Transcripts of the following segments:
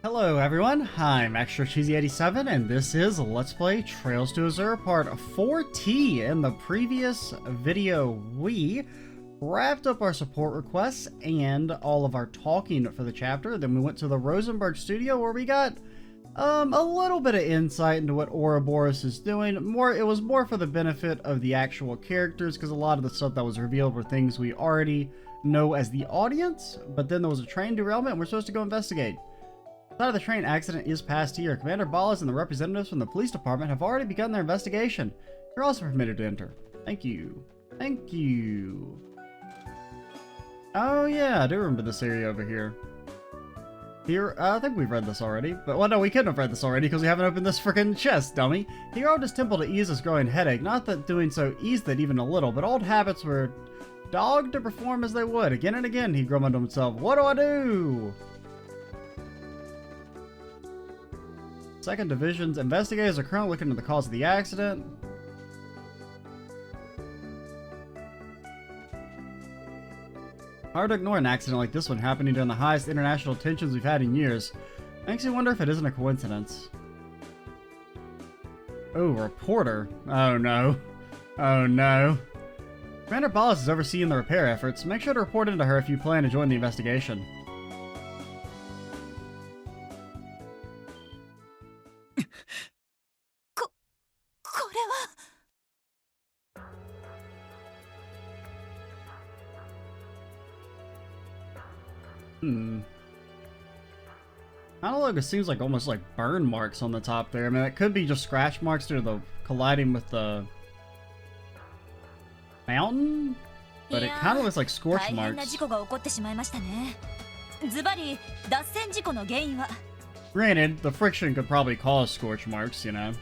Hello everyone, I'm Extra Cheesy 87 and this is Let's Play Trails to Azure Part 4T. In the previous video, we wrapped up our support requests and all of our talking for the chapter. Then we went to the Rosenberg studio where we got a little bit of insight into what Ouroboros is doing. It was more for the benefit of the actual characters, because a lot of the stuff that was revealed were things we already know as the audience. But then there was a train derailment and we're supposed to go investigate. The side of the train accident is past here. Commander Ballas and the representatives from the police department have already begun their investigation. You're also permitted to enter. Thank you. Thank you. Oh yeah, I do remember this area over here. Here, I think we've read this already, but well, no, we couldn't have read this already because we haven't opened this freaking chest, dummy. He robbed his temple to ease his growing headache. Not that doing so eased it even a little, but old habits were dogged to perform as they would. Again and again, he grumbled to himself, "What do I do?" Second Division's investigators are currently looking into the cause of the accident. Hard to ignore an accident like this one happening during the highest international tensions we've had in years. Makes you wonder if it isn't a coincidence. Oh, reporter. Oh no. Oh no. Commander Ballas is overseeing the repair efforts. Make sure to report into her if you plan to join the investigation. I don't know, it seems like almost like burn marks on the top there. I mean, it could be just scratch marks due to the colliding with the mountain, but it kind of looks like scorch marks. Granted, the friction could probably cause scorch marks, you know,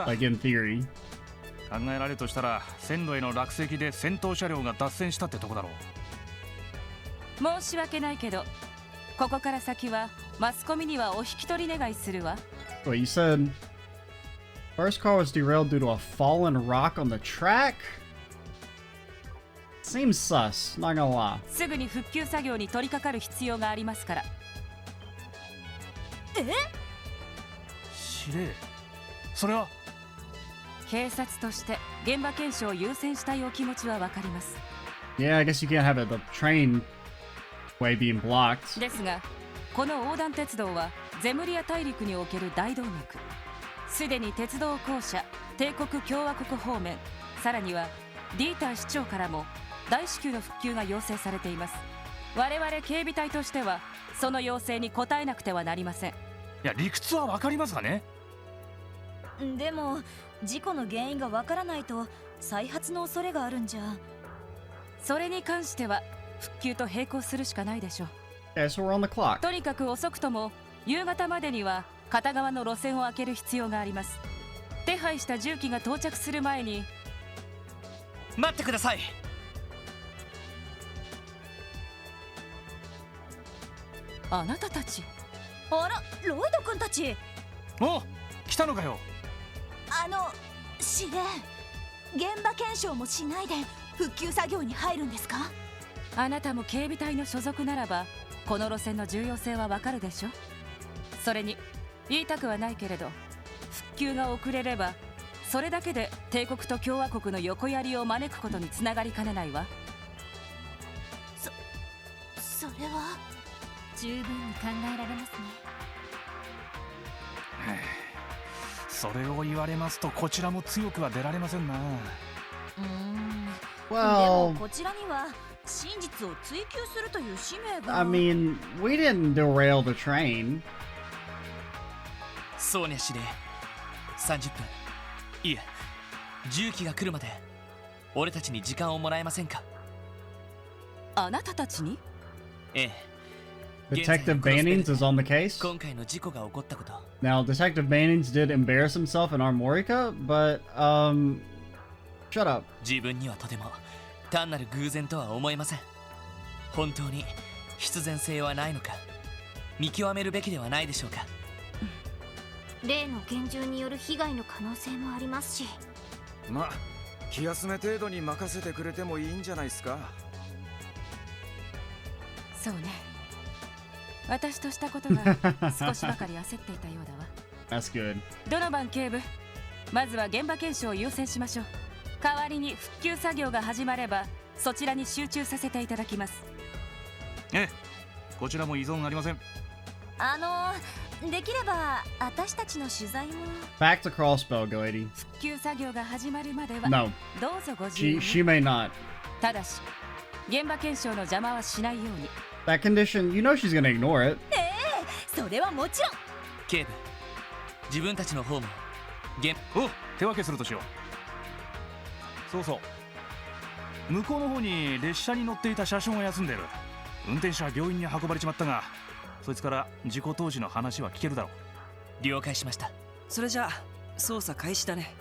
like in theory. 考えられるとしたら線路への落石で先頭車両が脱線したってとこだろう。申し訳ないけど、ここから先はマスコミにはお引き取り願いするわ。Wait, you said first car was derailed due to a fallen rock on the track? Seems sus, not gonna lie. すぐに復旧作業に取り掛かる必要がありますから。え？司令、それは警察として現場検証を優先したいお気持ちはわかります。Yeah, I guess you can't have the train way being blocked. ですが、この横断鉄道はゼムリア大陸における大動脈。すでに鉄道公社、帝国共和国方面、さらにはディーター市長からも大至急の復旧が要請されています。我々警備隊としてはその要請に応えなくてはなりません。いや、理屈はわかりますがね。でも事故の原因がわからないと再発の恐れがあるんじゃ。それに関しては復旧と並行するしかないでしょう。Okay, so we're on the clock. とにかく遅くとも夕方までには片側の路線を開ける必要があります。手配した重機が到着する前に。待ってください。あなたたち。あら、ロイド君たち。お、来たのかよ。司令、現場検証もしないで復旧作業に入るんですか？あなたも警備隊の所属ならばこの路線の重要性はわかるでしょ。それに言いたくはないけれど復旧が遅れればそれだけで帝国と共和国の横やりを招くことにつながりかねないわ。それは十分に考えられますね。それを言われますとこちらも強くは出られませんな。Well, こちらには真実を追求するという使命が。I mean, we didn't derail the train. そうね、司令。30分。いえ、重機が来るまで俺たちに時間をもらえませんか？あなたたちに？ええ。Detective Bannings is on the case. 今回の事故が起こったこと。Now, Detective Bannings did embarrass himself in Armorica, but, shut up. 自分にはとても単なる偶然とは思えません。本当に必然性はないのか、見極めるべきではないでしょうか。例の拳銃による被害の可能性もありますし。まあ、気休め程度に任せてくれてもいいんじゃないですか。そうね。私としたことが少しばかり焦っていたようだわ。That's good. ドノバン警部、まずは現場検証を優先しましょう。代わりに復旧作業が始まればそちらに集中させていただきます。ええ、こちらも依存ありません。できれば私たちの取材も。 Back to Crossbell, go lady. 復旧作業が始まるまでは No, どうぞご自由 she に。 may not. ただし現場検証の邪魔はしないように。 That condition, you know she's gonna ignore it. それはもちろん。警部、自分たちの方もお、手分けするとしよう。そうそう、向こうの方に列車に乗っていた車掌が休んでる。運転手は病院に運ばれちまったが、そいつから事故当時の話は聞けるだろう。了解しました。それじゃあ捜査開始だね。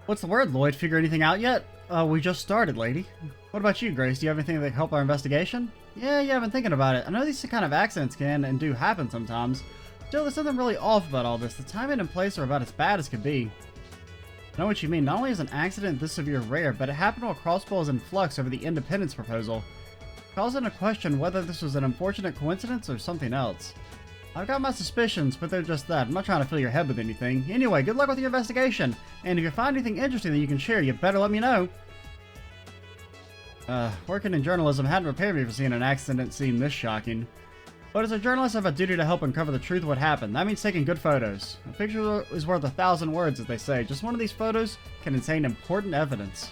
What's the word, Lloyd? Figure anything out yet? We just started, lady. What about you, Grace? Do you have anything that can help our investigation? Yeah, I've been thinking about it. I know these kind of accidents can and do happen sometimes. Still, there's something really off about all this. The timing and place are about as bad as could be. I know what you mean. Not only is an accident this severe rare, but it happened while Crossbell is in flux over the independence proposal, causing a question whether this was an unfortunate coincidence or something else. I've got my suspicions, but they're just that. I'm not trying to fill your head with anything. Anyway, good luck with your investigation, and if you find anything interesting that you can share, you better let me know. Working in journalism hadn't prepared me for seeing an accident scene this shocking. But as a journalist, I have a duty to help uncover the truth of what happened. That means taking good photos. A picture is worth 1,000 words, as they say. Just one of these photos can contain important evidence.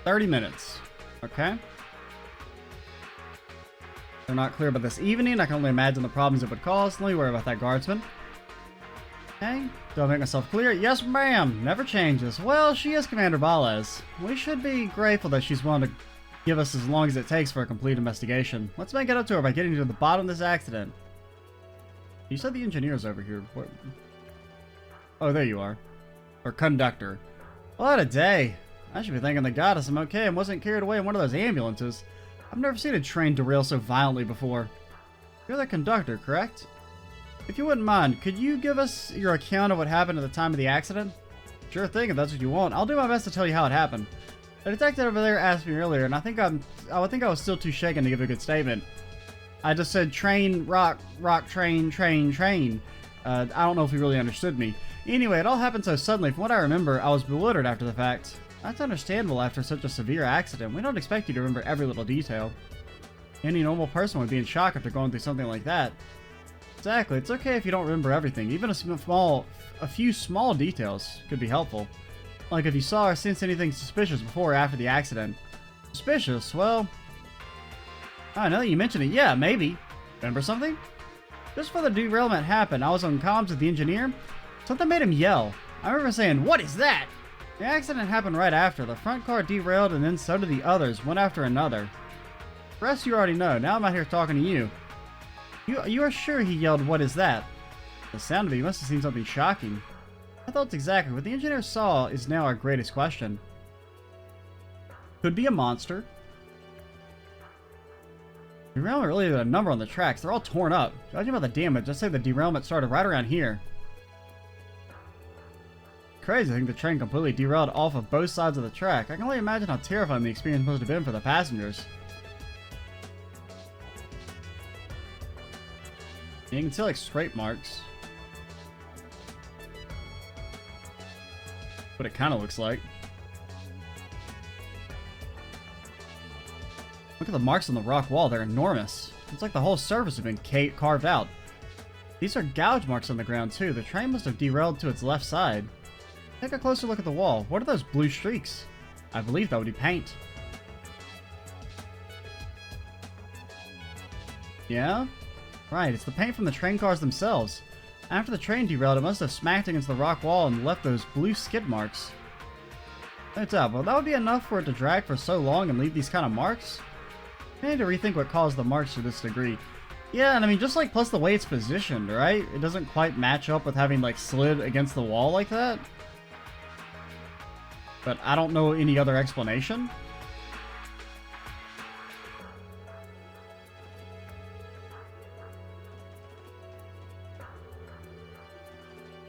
"30 minutes. Okay. They're not clear about this evening. I can only imagine the problems it would cause. Let me worry about that, guardsman. Okay. Do I make myself clear? Yes, ma'am. Never changes. Well, she is Commander Balez. We should be grateful that she's willing to give us as long as it takes for a complete investigation. Let's make it up to her by getting to the bottom of this accident." You said the engineer's over here. What? Oh, there you are. Or conductor. What a day. I should be thanking the goddess I'm okay and wasn't carried away in one of those ambulances. I've never seen a train derail so violently before. You're the conductor, correct? If you wouldn't mind, could you give us your account of what happened at the time of the accident? Sure thing, if that's what you want. I'll do my best to tell you how it happened. The detective over there asked me earlier, and I think I was still too shaken to give a good statement. I just said train, rock, train, train. I don't know if he really understood me. Anyway, it all happened so suddenly. From what I remember, I was bewildered after the fact. That's understandable after such a severe accident. We don't expect you to remember every little detail. Any normal person would be in shock after going through something like that. Exactly. It's okay if you don't remember everything. Even a few small details could be helpful. Like if you saw or sensed anything suspicious before or after the accident. Suspicious? Well, I know that you mentioned it. Yeah, maybe. Remember something? Just before the derailment happened, I was on comms with the engineer. Something made him yell. I remember saying, "What is that?" The accident happened right after. The front car derailed and then so did the others, one after another. The rest you already know. Now I'm out here talking to you. You are sure he yelled, "What is that?" The sound of it, he must have seen something shocking. I thought it's exactly what the engineer saw is now our greatest question. Could be a monster. Derailment really did a number on the tracks. They're all torn up. Judging by the damage, I'd say the derailment started right around here. Crazy, I think the train completely derailed off of both sides of the track. I can only imagine how terrifying the experience must have been for the passengers. You can see like scrape marks. What it kind of looks like. Look at the marks on the rock wall, they're enormous. It's like the whole surface has been carved out. These are gouge marks on the ground too. The train must have derailed to its left side. Take a closer look at the wall. What are those blue streaks? I believe that would be paint. Yeah? Right, it's the paint from the train cars themselves. After the train derailed, it must have smacked against the rock wall and left those blue skid marks. No doubt, well, that would be enough for it to drag for so long and leave these kind of marks? I need to rethink what caused the marks to this degree. Yeah, and I mean, just like, plus the way it's positioned, right? It doesn't quite match up with having, like, slid against the wall like that. But I don't know any other explanation.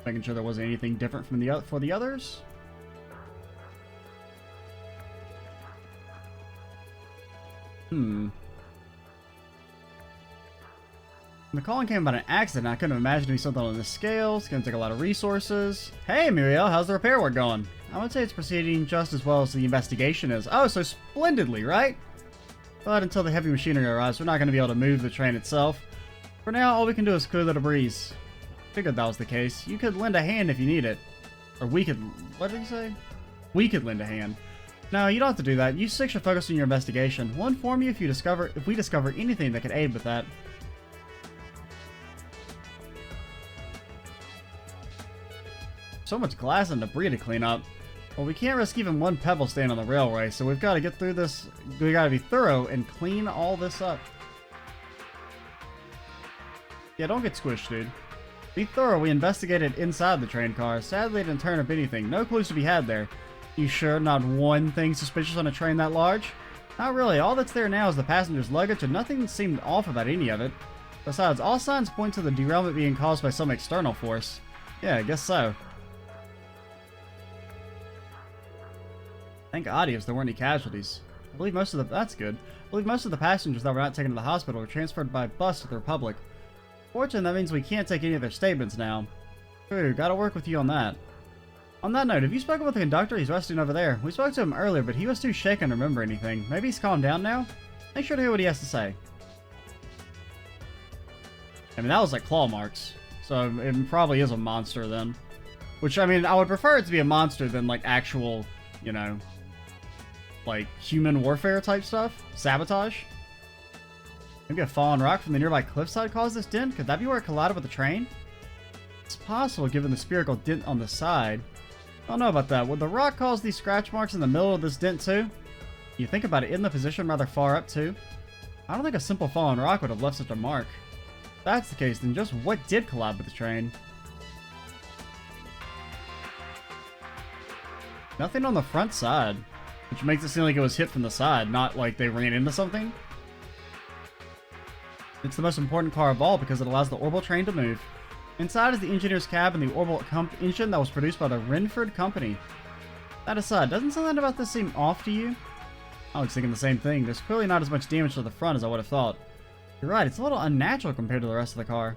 Making sure there wasn't anything different from for the others. The calling came about an accident. I couldn't imagine it to be something on this scale. It's going to take a lot of resources. Hey, Muriel, how's the repair work going? I would say it's proceeding just as well as the investigation is. Oh, so splendidly, right? But until the heavy machinery arrives, we're not going to be able to move the train itself. For now, all we can do is clear the debris. Figured that was the case. You could lend a hand if you need it. Or we could... What did he say? We could lend a hand. No, you don't have to do that. You 6 should focus on your investigation. We'll inform you if we discover anything that could aid with that. So much glass and debris to clean up. Well, we can't risk even one pebble staying on the railway, so we've got to get through this. We got to be thorough and clean all this up. Yeah, don't get squished, dude. Be thorough. We investigated inside the train car. Sadly, it didn't turn up anything. No clues to be had there. You sure not one thing suspicious on a train that large? Not really. All that's there now is the passenger's luggage, and nothing seemed off about any of it. Besides, all signs point to the derailment being caused by some external force. Yeah, I guess so. Thank Adios there weren't any casualties. I believe most of the... That's good. I believe most of the passengers that were not taken to the hospital were transferred by bus to the Republic. Fortunately, that means we can't take any of their statements now. True, gotta work with you on that. On that note, have you spoken with the conductor? He's resting over there. We spoke to him earlier, but he was too shaken to remember anything. Maybe he's calmed down now? Make sure to hear what he has to say. I mean, that was like claw marks. So it probably is a monster then. Which, I mean, I would prefer it to be a monster than like actual, you know... like human warfare type stuff? Sabotage? Maybe a fallen rock from the nearby cliffside caused this dent? Could that be where it collided with the train? It's possible given the spherical dent on the side. I don't know about that. Would the rock cause these scratch marks in the middle of this dent too? You think about it, in the position rather far up too? I don't think a simple fallen rock would have left such a mark. If that's the case, then just what did collide with the train? Nothing on the front side. Which makes it seem like it was hit from the side, not like they ran into something. It's the most important car of all because it allows the orbital train to move. Inside is the engineer's cab and the orbital engine that was produced by the Renford Company. That aside, doesn't something about this seem off to you? I was thinking the same thing. There's clearly not as much damage to the front as I would have thought. You're right, it's a little unnatural compared to the rest of the car.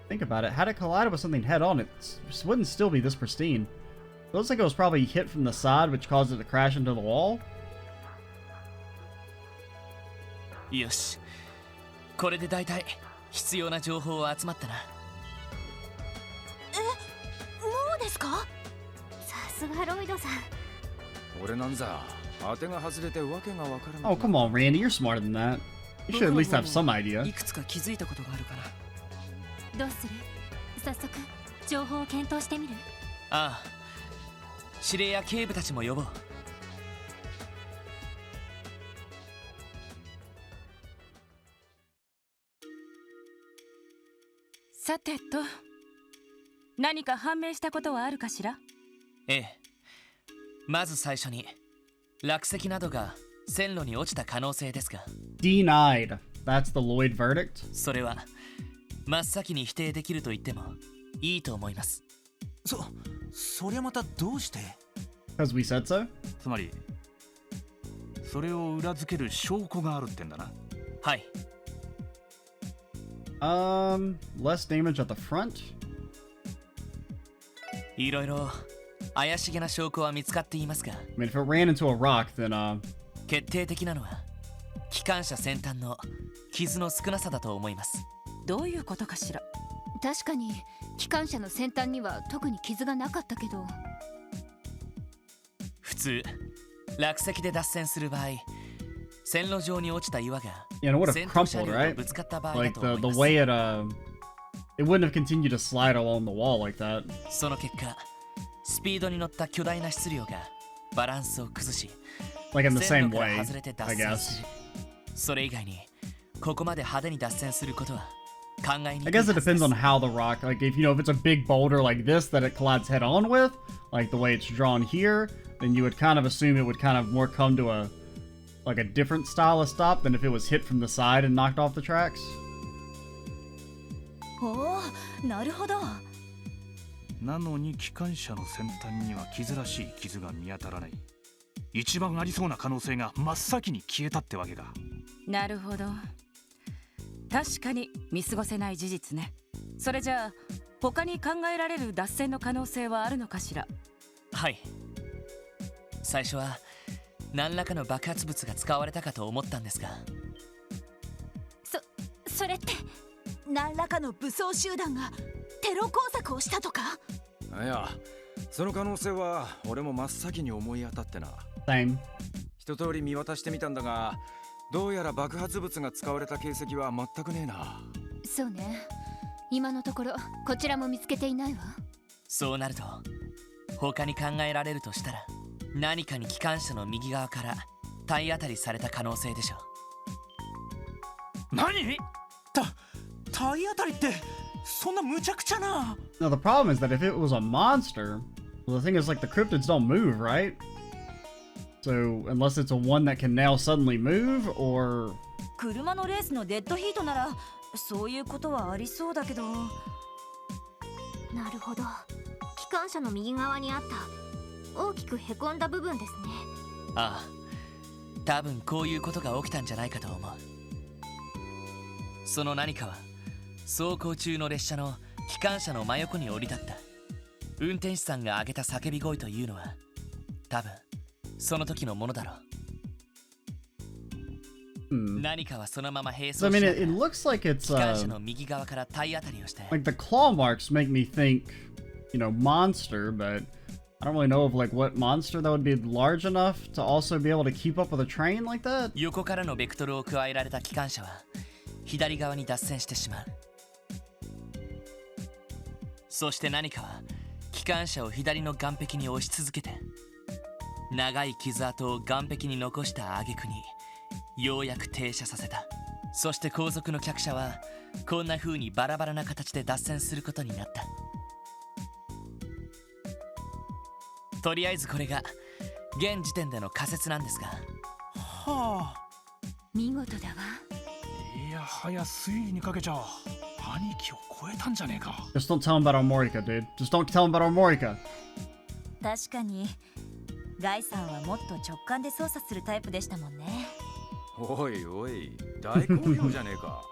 Think about it, had it collided with something head-on, it wouldn't still be this pristine. It looks like it was probably hit from the side, which caused it to crash into the wall. よし、これで大体必要な情報は集まったな。もうですか？さすがロイドさん。俺なんざ当てが外れてわけがわからない。 Oh, come on, Randy, you're smarter than that. You should at least have some idea. いくつか気づいたことがあるから。どうする？早速情報を検討してみる？ああ、司令や警部たちも呼ぼう。さてと、何か判明したことはあるかしら？ええ、まず最初に落石などが線路に落ちた可能性ですが。Denied. That's the Lloyd verdict. それは真っ先に否定できると言ってもいいと思います。そりゃまたどうして？ Because we said so? つまりそれを裏付ける証拠があるってんだな。はい。Less damage at the front? いろいろ怪しげな証拠は見つかっていますが。I mean, if it ran into a rock, then, 決定的なのは機関車先端の傷の少なさだと思います。どういうことかしら？確かに機関車の先端には特に傷がなかったけど。普通落石で脱線する場合、線路上に落ちた岩が yeah, it would have 先頭車 crumpled, 両 right? とぶつかった場合だ Like と思い the ます。 way it wouldn't have continued to slide along the wall like that. その結果、スピードに乗った巨大な質量がバランスを崩し、 Like in the 線 same 路から way, 外れて脱 I 線 guess. する。それ以外にここまで派手に脱線することは考えにく I いは guess ず it です。 depends on how the rock, like if it's a big boulder like this that it collides head on with, like the way it's drawn here, then you would kind of assume it would kind of more come to a different style of stop than if it was hit from the side and knocked off the tracks. おお、なるほど。なのに機関車の先端には傷らしい傷が見当たらない。一番ありそうな可能性が真っ先に消えたってわけか。なるほど。確かに見過ごせない事実ね。それじゃあ他に考えられる脱線の可能性はあるのかしら。はい。最初は何らかの爆発物が使われたかと思ったんですが、それって何らかの武装集団がテロ工作をしたとか？いや、その可能性は俺も真っ先に思い当たってな。Same. 一通り見渡してみたんだが、どうやら爆発物が使われた形跡は全くねえな。そうね、今のところこちらも見つけていないわ。そうなると他に考えられるとしたら、何かに機関車の右側から体当たりされた可能性でしょう。何？体当たりってそんな無茶苦茶な。 Now the problem is that if it was a monster, well, the thing is like the cryptids don't move, right? So unless it's a one that can now suddenly move, or 車のレースのデッドヒートならそういうことはありそうだけど。なるほど、機関車の右側にあった大きくへこんだ部分ですね。ああ、多分こういうことが起きたんじゃないかと思う。その何かは走行中の列車の機関車の真横に降り立った運転手さんが上げた叫び声というのは、多分その時のものだろう。何かはそのまま並走 so I し mean, な it がら looks like it's 機関車の右側から体当たりをして、 like the claw marks make me think, you know, monster, but I don't really know of like what monster that would be large enough to also be able to keep up with a train like that. 横からのベクトルを加えられた機関車は左側に脱線してしまう。そして何かは機関車を左の岸壁に押し続けて、長い傷跡を岸壁に残した挙句にようやく停車させた。そして後続の客車はこんな風にバラバラな形で脱線することになった。とりあえずこれが現時点での仮説なんですが。はあ、見事だわ。いやはや推理にかけちゃ兄貴を超えたんじゃねえか。 Just don't tell him about Armorica, dude. Just don't tell him about Armorica. 確かにガイさんはもっと直感で操作するタイプでしたもんね。おいおい、大好評じゃねえか。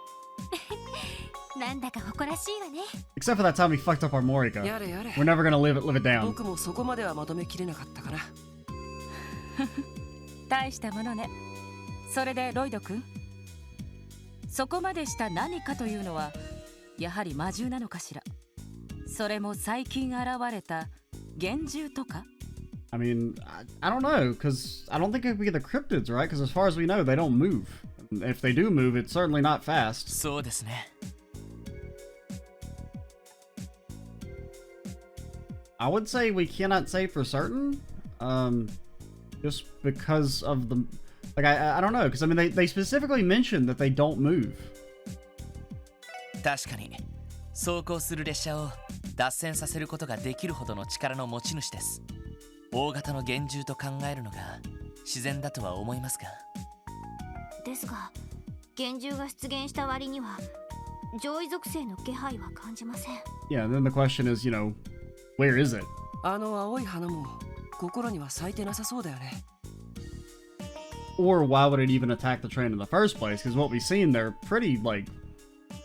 なんだか誇らしいわね。 Except for that time we fucked up Armorica. やれやれ。 We're never gonna live it down. 僕もそこまではまとめきれなかったかな。大したものね。それでロイド君、そこまでした何かというのはやはり魔獣なのかしら。それも最近現れた幻獣とか。 I mean, I don't know, because I don't think it could be the cryptids, right? Because as far as we know, they don't move. If they do move, it's certainly not fast. そうですね。I would say we cannot say for certain, just because of the, like, I don't know, because I mean, they specifically mentioned that they don't move. 確かに走行する列車を脱線させることができるほどの力の持ち主です。大型の幻獣と考えるのが自然だとは思いますが。ですが、幻獣が出現した割には上位属性の気配は感じません。Yeah, and then the question is, you know, where is it? あの青い花も心には咲いてなさそうだよね。Or why would it even attack the train in the first place? Because what we've seen, they're pretty, like,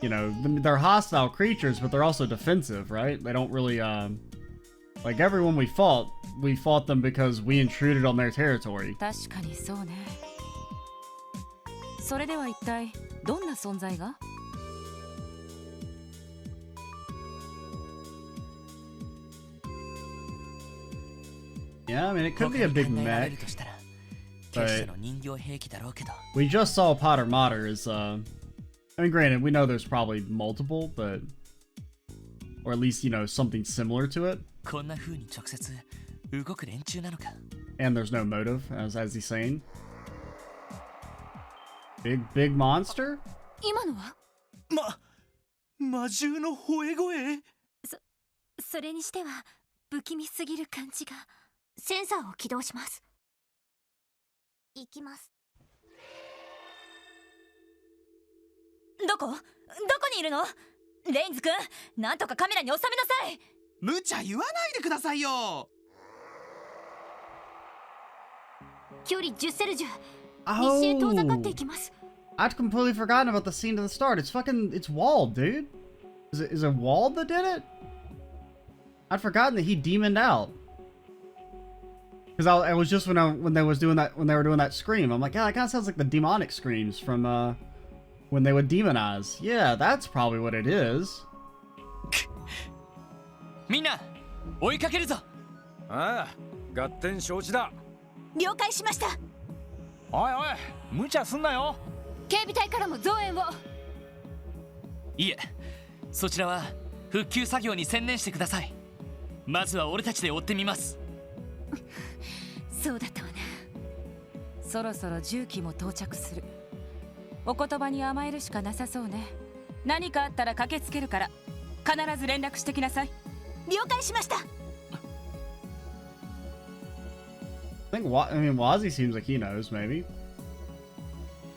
you know, they're hostile creatures, but they're also defensive, right? They don't really, like everyone we fought them because we intruded on their territory. 確かにそうね。それでは一体どんな存在が？ Yeah, I mean, it could be a big mech. としたら決しての人形兵器だろうけど。 We just saw Potter Mater is, I mean, granted, we know there's probably multiple, but, or at least, you know, something similar to it. こんな風に直接動く連中なのか。 And there's no motive, as he's saying. Big monster? 今のは魔獣の吠え声。それにしては不気味すぎる感じが。センサーを起動します。行きます。どこにいるの？レインズ君、なんとかカメラに収めなさい。無茶言わないでくださいよ。距離10セルジュ、西へ遠ざかっていきます。I'd completely forgotten about the scene to the start. It's Wald, dude. Is it Wald that did it? I'd forgotten that he demoned out. Because I was just when they were doing that scream, I'm like, yeah, that kind of sounds like the demonic screams from when they would demonize. Yeah, that's probably what it is. みんな追いかけるぞ。ああ、合点承知だ。了解しました。おいおい、無茶すんなよ。警備隊からも増援を。いえ、そちらは復旧作業に専念してください。まずは俺たちで追ってみます。そうだったわね。そろそろ重機も到着する。お言葉に甘えるしかなさそうね。何かあったら駆けつけるから必ず連絡してきなさい。了解しました。I mean, Wazzy seems like he knows, maybe.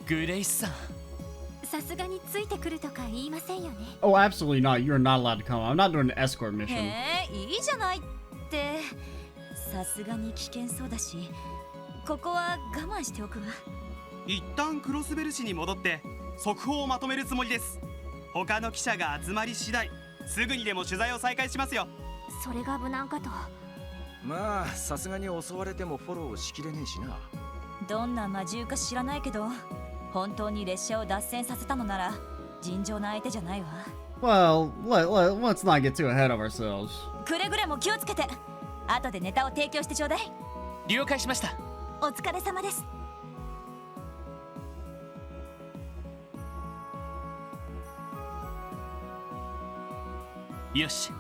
グレイスさん。さすがについてくるとか言いませんよね。Oh, absolutely not. You're not allowed to come. I'm not doing an escort mission. いいじゃないって。さすがに危険そうだし、ここは我慢しておくわ。一旦クロスベル市に戻って速報をまとめるつもりです。他の記者が集まり次第、すぐにでも取材を再開しますよ。それが無難かと。まあ、さすがに襲われてもフォローしきれねえしな。どんな魔獣か知らないけど、本当に列車を脱線させたのなら尋常な相手じゃないわ。Well, let's not get too ahead of ourselves. くれぐれも気をつけて。後でネタを提供してちょうだい。了解しました。お疲れ様です。よし、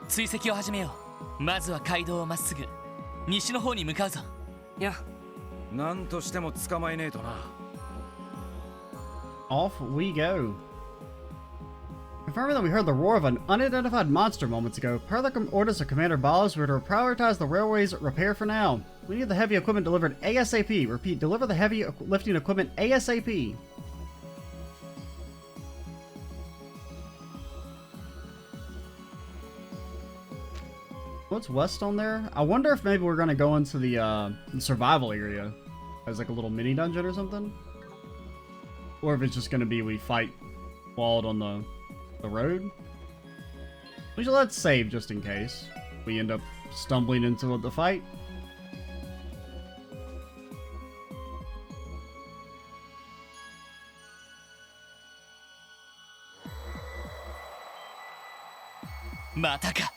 追跡を始めよう。まずは街道をまっすぐ西の方に向かうぞ。いや、なんとしても捕まえねえとな。Off we go. Confirming that we heard the roar of an unidentified monster moments ago, per the orders of Commander Ballas, we're to prioritize the railway's repair for now. We need the heavy equipment delivered ASAP. Repeat, deliver the heavy lifting equipment ASAP. What's west on there? I wonder if maybe we're gonna go into the survival area as like a little mini dungeon or something, or if it's just gonna be we fight Wald on the road. Let's save just in case we end up stumbling into the fight. Mataka.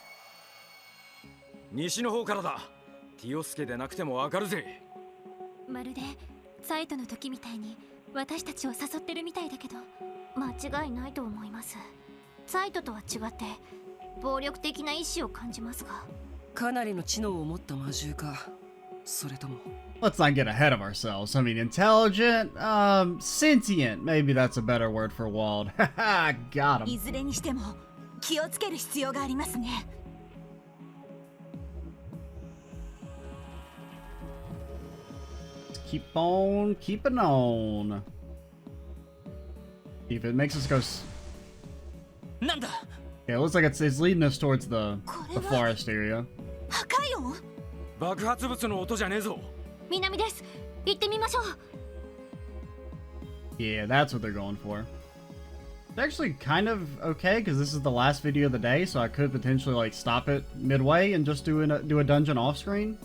西の方からだ。ティオスケでなくてもわかるぜ。まるでサイトの時みたいに私たちを誘ってるみたいだけど、間違いないと思います。サイトとは違って暴力的な意志を感じますが。かなりの知能を持った魔獣か、それとも。 Let's not get ahead of ourselves. I mean, intelligent, sentient. Maybe that's a better word for Wald. Haha, got him. いずれにしても気をつける必要がありますね。Keep on keeping on. See if it makes us go. Nanda. Yeah, it looks like it's leading us towards the forest area. 破壊音？爆発物の音じゃねえぞ。南です。行ってみましょう。Yeah, that's what they're going for. It's actually kind of okay because this is the last video of the day, so I could potentially like stop it midway and just do a dungeon off screen.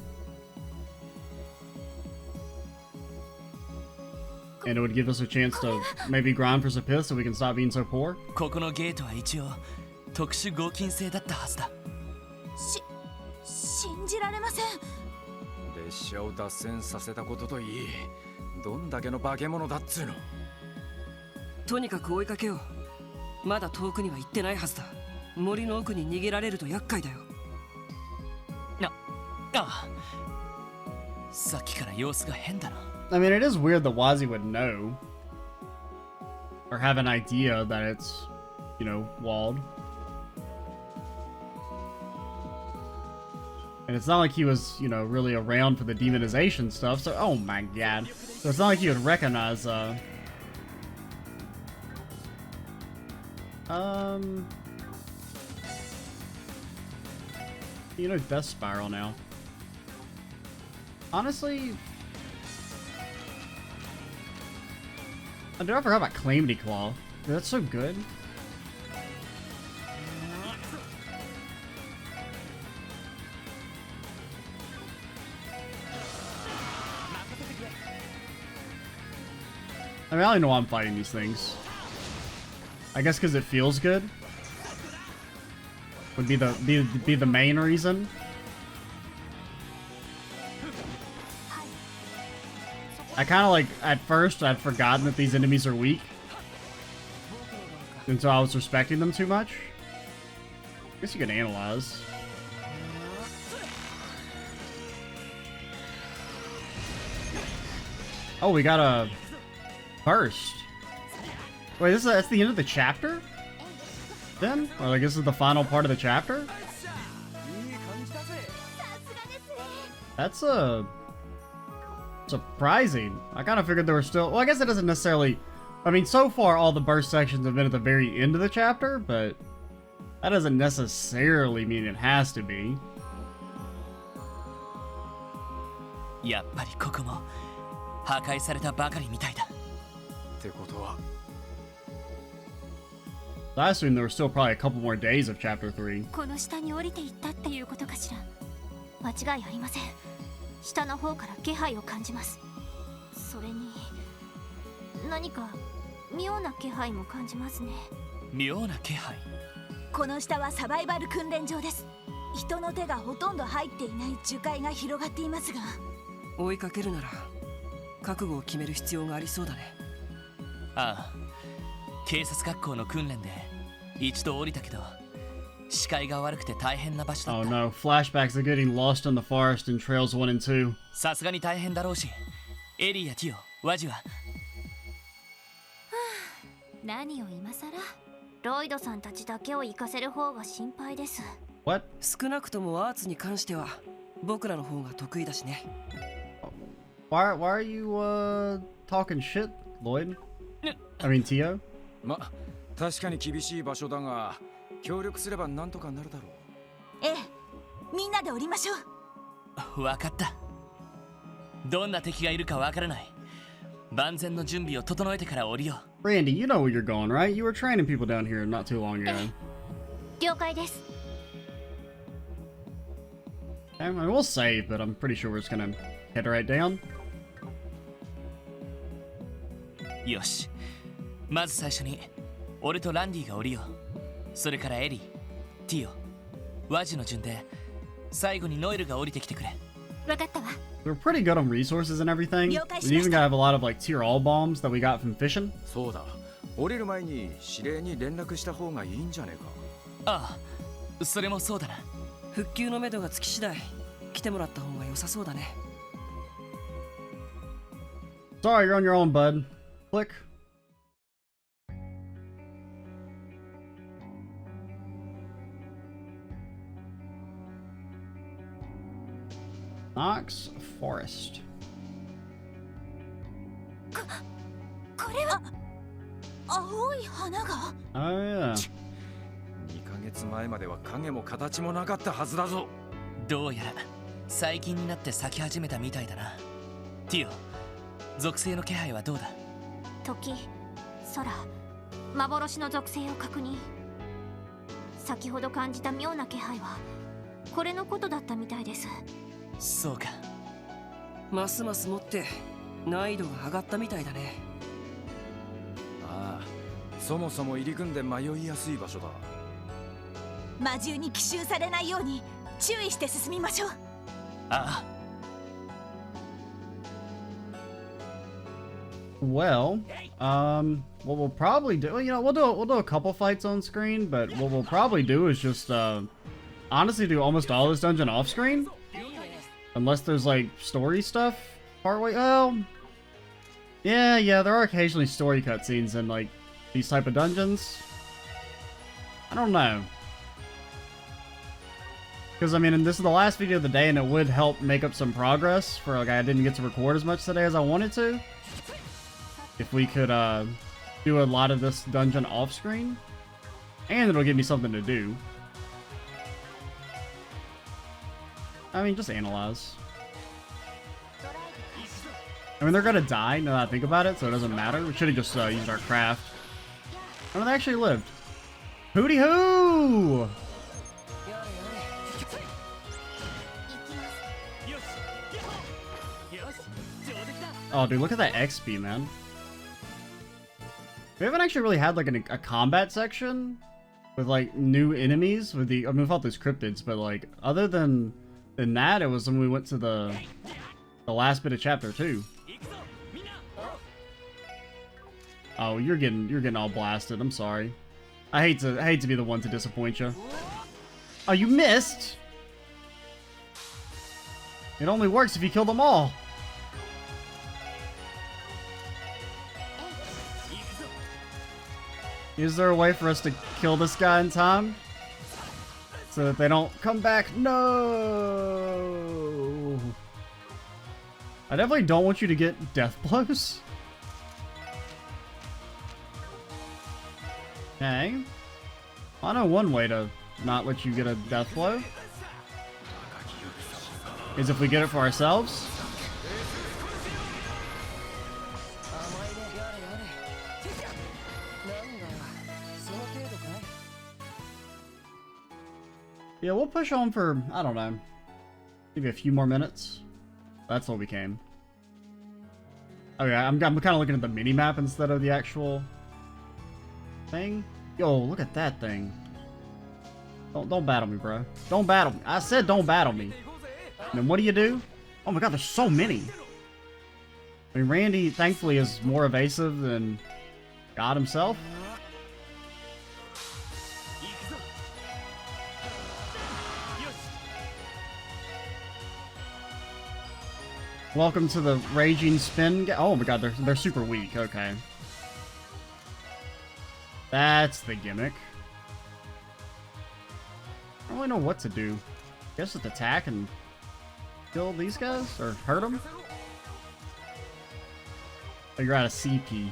And it would give us a chance to maybe grind for some pith so we can stop being so poor. ここのゲートは一応特殊合金製だったはずだ。信じられません。列車を脱線させたことといい、どんだけの化け物だっつうの。とにかく追いかけよう。まだ遠くには行ってないはずだ。森の奥に逃げられると厄介だよ。ああ、さっきから様子が変だな。I mean, it is weird that Wazzy would know or have an idea that it's, you know, Wald. And it's not like he was, you know, really around for the demonization stuff, so oh my god. So it's not like he would recognize, You know, Death Spiral now. Honestly, I forgot about Calamity Claw. Dude, that's so good. I mean, I don't know why I'm fighting these things. I guess because it feels good. Would be the main reason. I kind of like, at first, I'd forgotten that these enemies are weak. And so I was respecting them too much. I guess you can analyze. Oh, we got a burst. Wait, that's the end of the chapter? Then? Or like this is the final part of the chapter? That's surprising. I kind of figured there were still... Well, I guess it doesn't necessarily... I mean, so far all the burst sections have been at the very end of the chapter, but that doesn't necessarily mean it has to be. やっぱりここも破壊されたばかりみたいだ。ってことは I assume there were still probably a couple more days of chapter 3. この下に降りていったっていうことかしら。間違いありません。下の方から気配を感じます。それに何か妙な気配も感じますね。妙な気配。この下はサバイバル訓練場です。人の手がほとんど入っていない樹海が広がっていますが、追いかけるなら覚悟を決める必要がありそうだね。ああ、警察学校の訓練で一度降りたけど視界が悪くて大変な場所だった。 Oh no, flashbacks are getting lost in the forest in Trails 1 and 2. さすがに大変だろうし、エリーやティオ、ワジは。何を今さら。ロイドさんたちだけを行かせる方が心配です。 What? 少なくともアーツに関しては僕らの方が得意だしね。Why are you talking shit, Lloyd? I mean, Tio? ま、確かに厳しい場所だが協力すればなんとかなるだろう。ええ、みんなで降りましょう。わかった。どんな敵がいるかわからない。万全の準備を整えてから降りよう。Randy, you know where you're going, right? You were training people down here not too long ago. 了解です。 I mean, we'll save, but I'm pretty sure we're just gonna head right down. よし。まず最初に俺とランディが降りよう。それからエリー、ティオ、ワジの順で最後にノエルが降りてきてくれ。わかったわ。 We're pretty good on resources and everything. We even have a lot of like tier all bombs that we got from fishing. そうだ。降りる前に指令に連絡した方がいいんじゃねえか。ああ、それもそうだな。復旧のめどがつき次第来てもらった方が良さそうだね。Sorry, you're on your own, bud. Click. Knox Forest. これは青い花が。 Oh yeah. 2ヶ月前までは影も形もなかったはずだぞ。どうやら最近になって咲き始めたみたいだな。ティオ、属性の気配はどうだ？時、空、幻の属性を確認。先ほど感じた妙な気配はこれのことだったみたいです。そうか。ますますもって難易度が上がったみたいだね。ああ、そもそも入り組んで迷いやすい場所だ。魔獣に奇襲されないように注意して進みましょう。ああ。Well, what we'll probably do, you know, we'll do a couple fights on screen, but what we'll probably do is just, honestly do almost all this dungeon off screen. Unless there's, like, story stuff partway. Oh, yeah, there are occasionally story cutscenes in, like, these type of dungeons. I don't know. Because, I mean, this is the last video of the day, and it would help make up some progress for, like, I didn't get to record as much today as I wanted to. If we could, do a lot of this dungeon off-screen. And it'll give me something to do. I mean, just analyze. I mean, they're gonna die now that I think about it, so it doesn't matter. We should have just used our craft. I mean, they actually lived. Hooty hoo! Oh, dude, look at that XP, man. We haven't actually really had like a combat section with like new enemies with the. I mean, without those cryptids, but like other than that, it was when we went to the last bit of chapter 2. Oh, you're getting all blasted. I'm sorry. I hate to be the one to disappoint you. Oh, you missed. It only works if you kill them all. Is there a way for us to kill this guy in time? So that they don't come back? No! I definitely don't want you to get death blows. Okay. I know one way to not let you get a death blow. Is if we get it for ourselves. Yeah, we'll push on for, I don't know, maybe a few more minutes. That's what we came. Okay, I'm kind of looking at the mini-map instead of the actual thing. Yo, look at that thing. Don't battle me, bro. Don't battle me. I said don't battle me. And then what do? Oh my god, there's so many. I mean, Randy, thankfully, is more evasive than God himself. Welcome to the Raging Spin. Oh my god, they're super weak. Okay. That's the gimmick. I don't really know what to do. I guess just attack and kill these guys? Or hurt them? Oh, you're out of CP.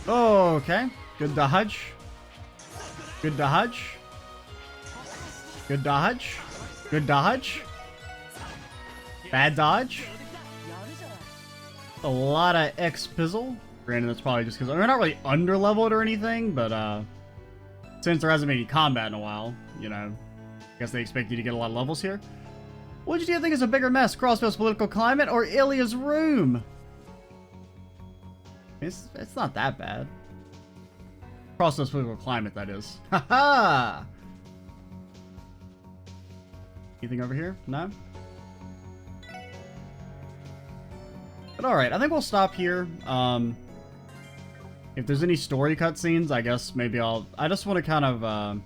Oh, okay. Good dodge. Good dodge. Good dodge. Good dodge. Bad dodge. A lot of X-Pizzle. Granted, that's probably just because we're not really under-leveled or anything, but since there hasn't been any combat in a while, you know, I guess they expect you to get a lot of levels here. What do you think is a bigger mess, Crossbell's political climate or Ilya's room? It's not that bad. Crossbell's political climate, that is. Haha! Anything over here? No? But alright, I think we'll stop here. If there's any story cutscenes, I guess maybe I just want to kind of,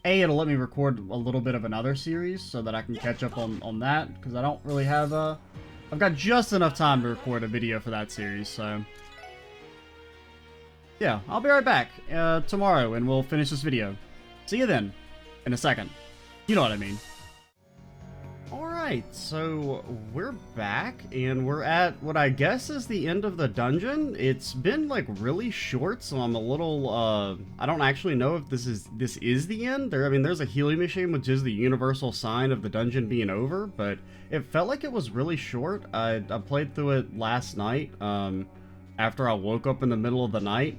it'll let me record a little bit of another series so that I can catch up on that, because I don't really have, I've got just enough time to record a video for that series, so. Yeah, I'll be right back, tomorrow, and we'll finish this video. See you then, in a second. You know what I mean. Alright, so we're back, and we're at what I guess is the end of the dungeon. It's been, like, really short, so I'm a little, I don't actually know if this is the end. I mean, there's a healing machine, which is the universal sign of the dungeon being over, but it felt like it was really short. I played through it last night, after I woke up in the middle of the night,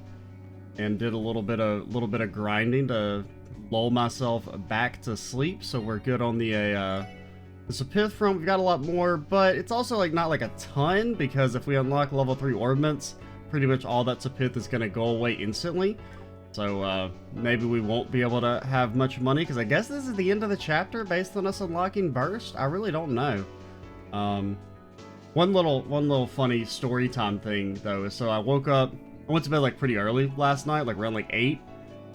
and did a little bit of grinding to lull myself back to sleep, so we're good on the Sapith front. We've got a lot more, but it's also like not like a ton, because if we unlock level 3 orbments, pretty much all that Sapith is going to go away instantly. So maybe we won't be able to have much money, because I guess this is the end of the chapter based on us unlocking Burst. I really don't know. One little funny story time thing though is, so I woke up, I went to bed like pretty early last night, like around like 8,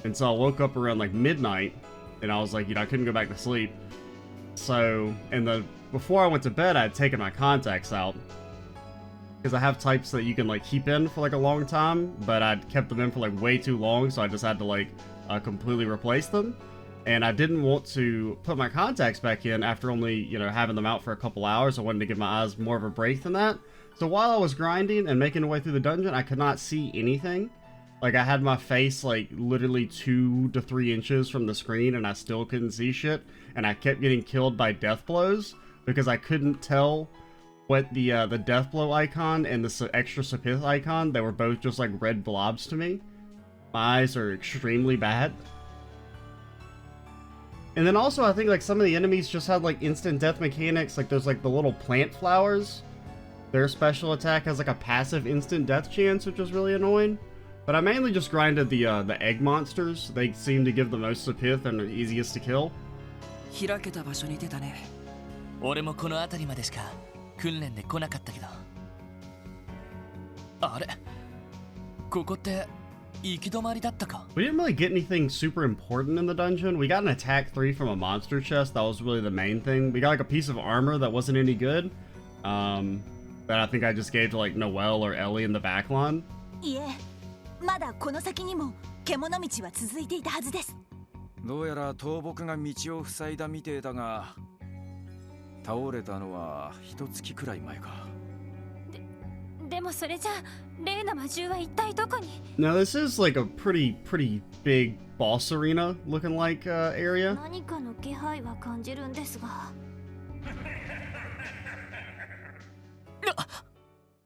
and so I woke up around like midnight, and I was like, you know, I couldn't go back to sleep. So, before I went to bed, I had taken my contacts out, because I have types that you can like keep in for like a long time, but I'd kept them in for like way too long, so I just had to like completely replace them. And I didn't want to put my contacts back in after only, you know, having them out for a couple hours. I wanted to give my eyes more of a break than that. So while I was grinding and making my way through the dungeon, I could not see anything. Like, I had my face, like, literally 2 to 3 inches from the screen, and I still couldn't see shit. And I kept getting killed by death blows because I couldn't tell what the death blow icon and the extra Sapith icon, they were both just, like, red blobs to me. My eyes are extremely bad. And then also, I think, like, some of the enemies just had, like, instant death mechanics. Like, there's, like, the little plant flowers. Their special attack has, like, a passive instant death chance, which was really annoying. But I mainly just grinded the egg monsters. They seem to give the most Sapith and are easiest to kill. 開けた場所に出たね。俺もこの辺りまでしか訓練で来なかったけど。あれ？ここって行き止まりだったか？ We didn't really get anything super important in the dungeon. We got an attack 3 from a monster chest. That was really the main thing. We got like a piece of armor that wasn't any good. That I think I just gave to like Noelle or Ellie in the backline. いえ、まだこの先にも獣道は続いていたはずです。どうやら倒木が道を塞いだみてえだが、倒れたのは1月くらい前か。でもそれじゃ例の魔獣は一体どこに？ Now this is like a pretty big boss arena looking like area. 何かの気配は感じるんですが。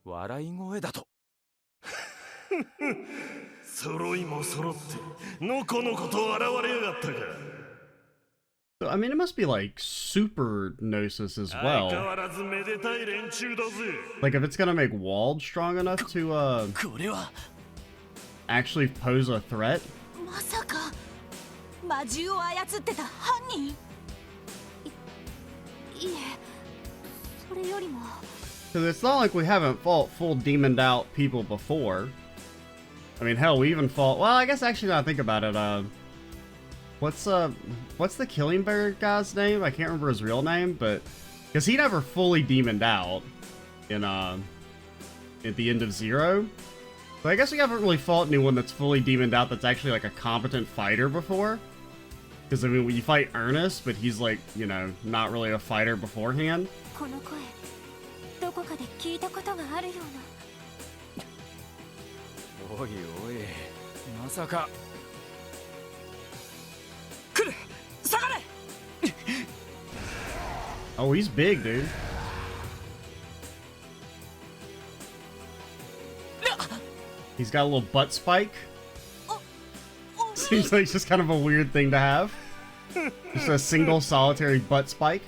笑い声だと。揃いも揃ってのこのこと現れやがったか。 I mean, it must be like super Gnosis as well. 相変わらずめでたい連中だぜ。 Like if it's gonna make Wald strong enough to これは actually pose a threat. まさか魔獣を操ってた犯人？いえ、それよりも。 Because it's not like we haven't fought full demoned out people before. I mean, hell, we even fought. Well, I guess actually, now I think about it. What's the Killing Bear guy's name? I can't remember his real name, but because he never fully demoned out in at the end of Zero. So I guess we haven't really fought anyone that's fully demoned out that's actually like a competent fighter before. Because I mean, when you fight Ernest, but he's like, you know, not really a fighter beforehand. この声、どこかで聞いたことがあるような。おいおい、まさか。 Oh, he's big, dude. He's got a little butt spike. Seems like it's just kind of a weird thing to have. Just a single solitary butt spike.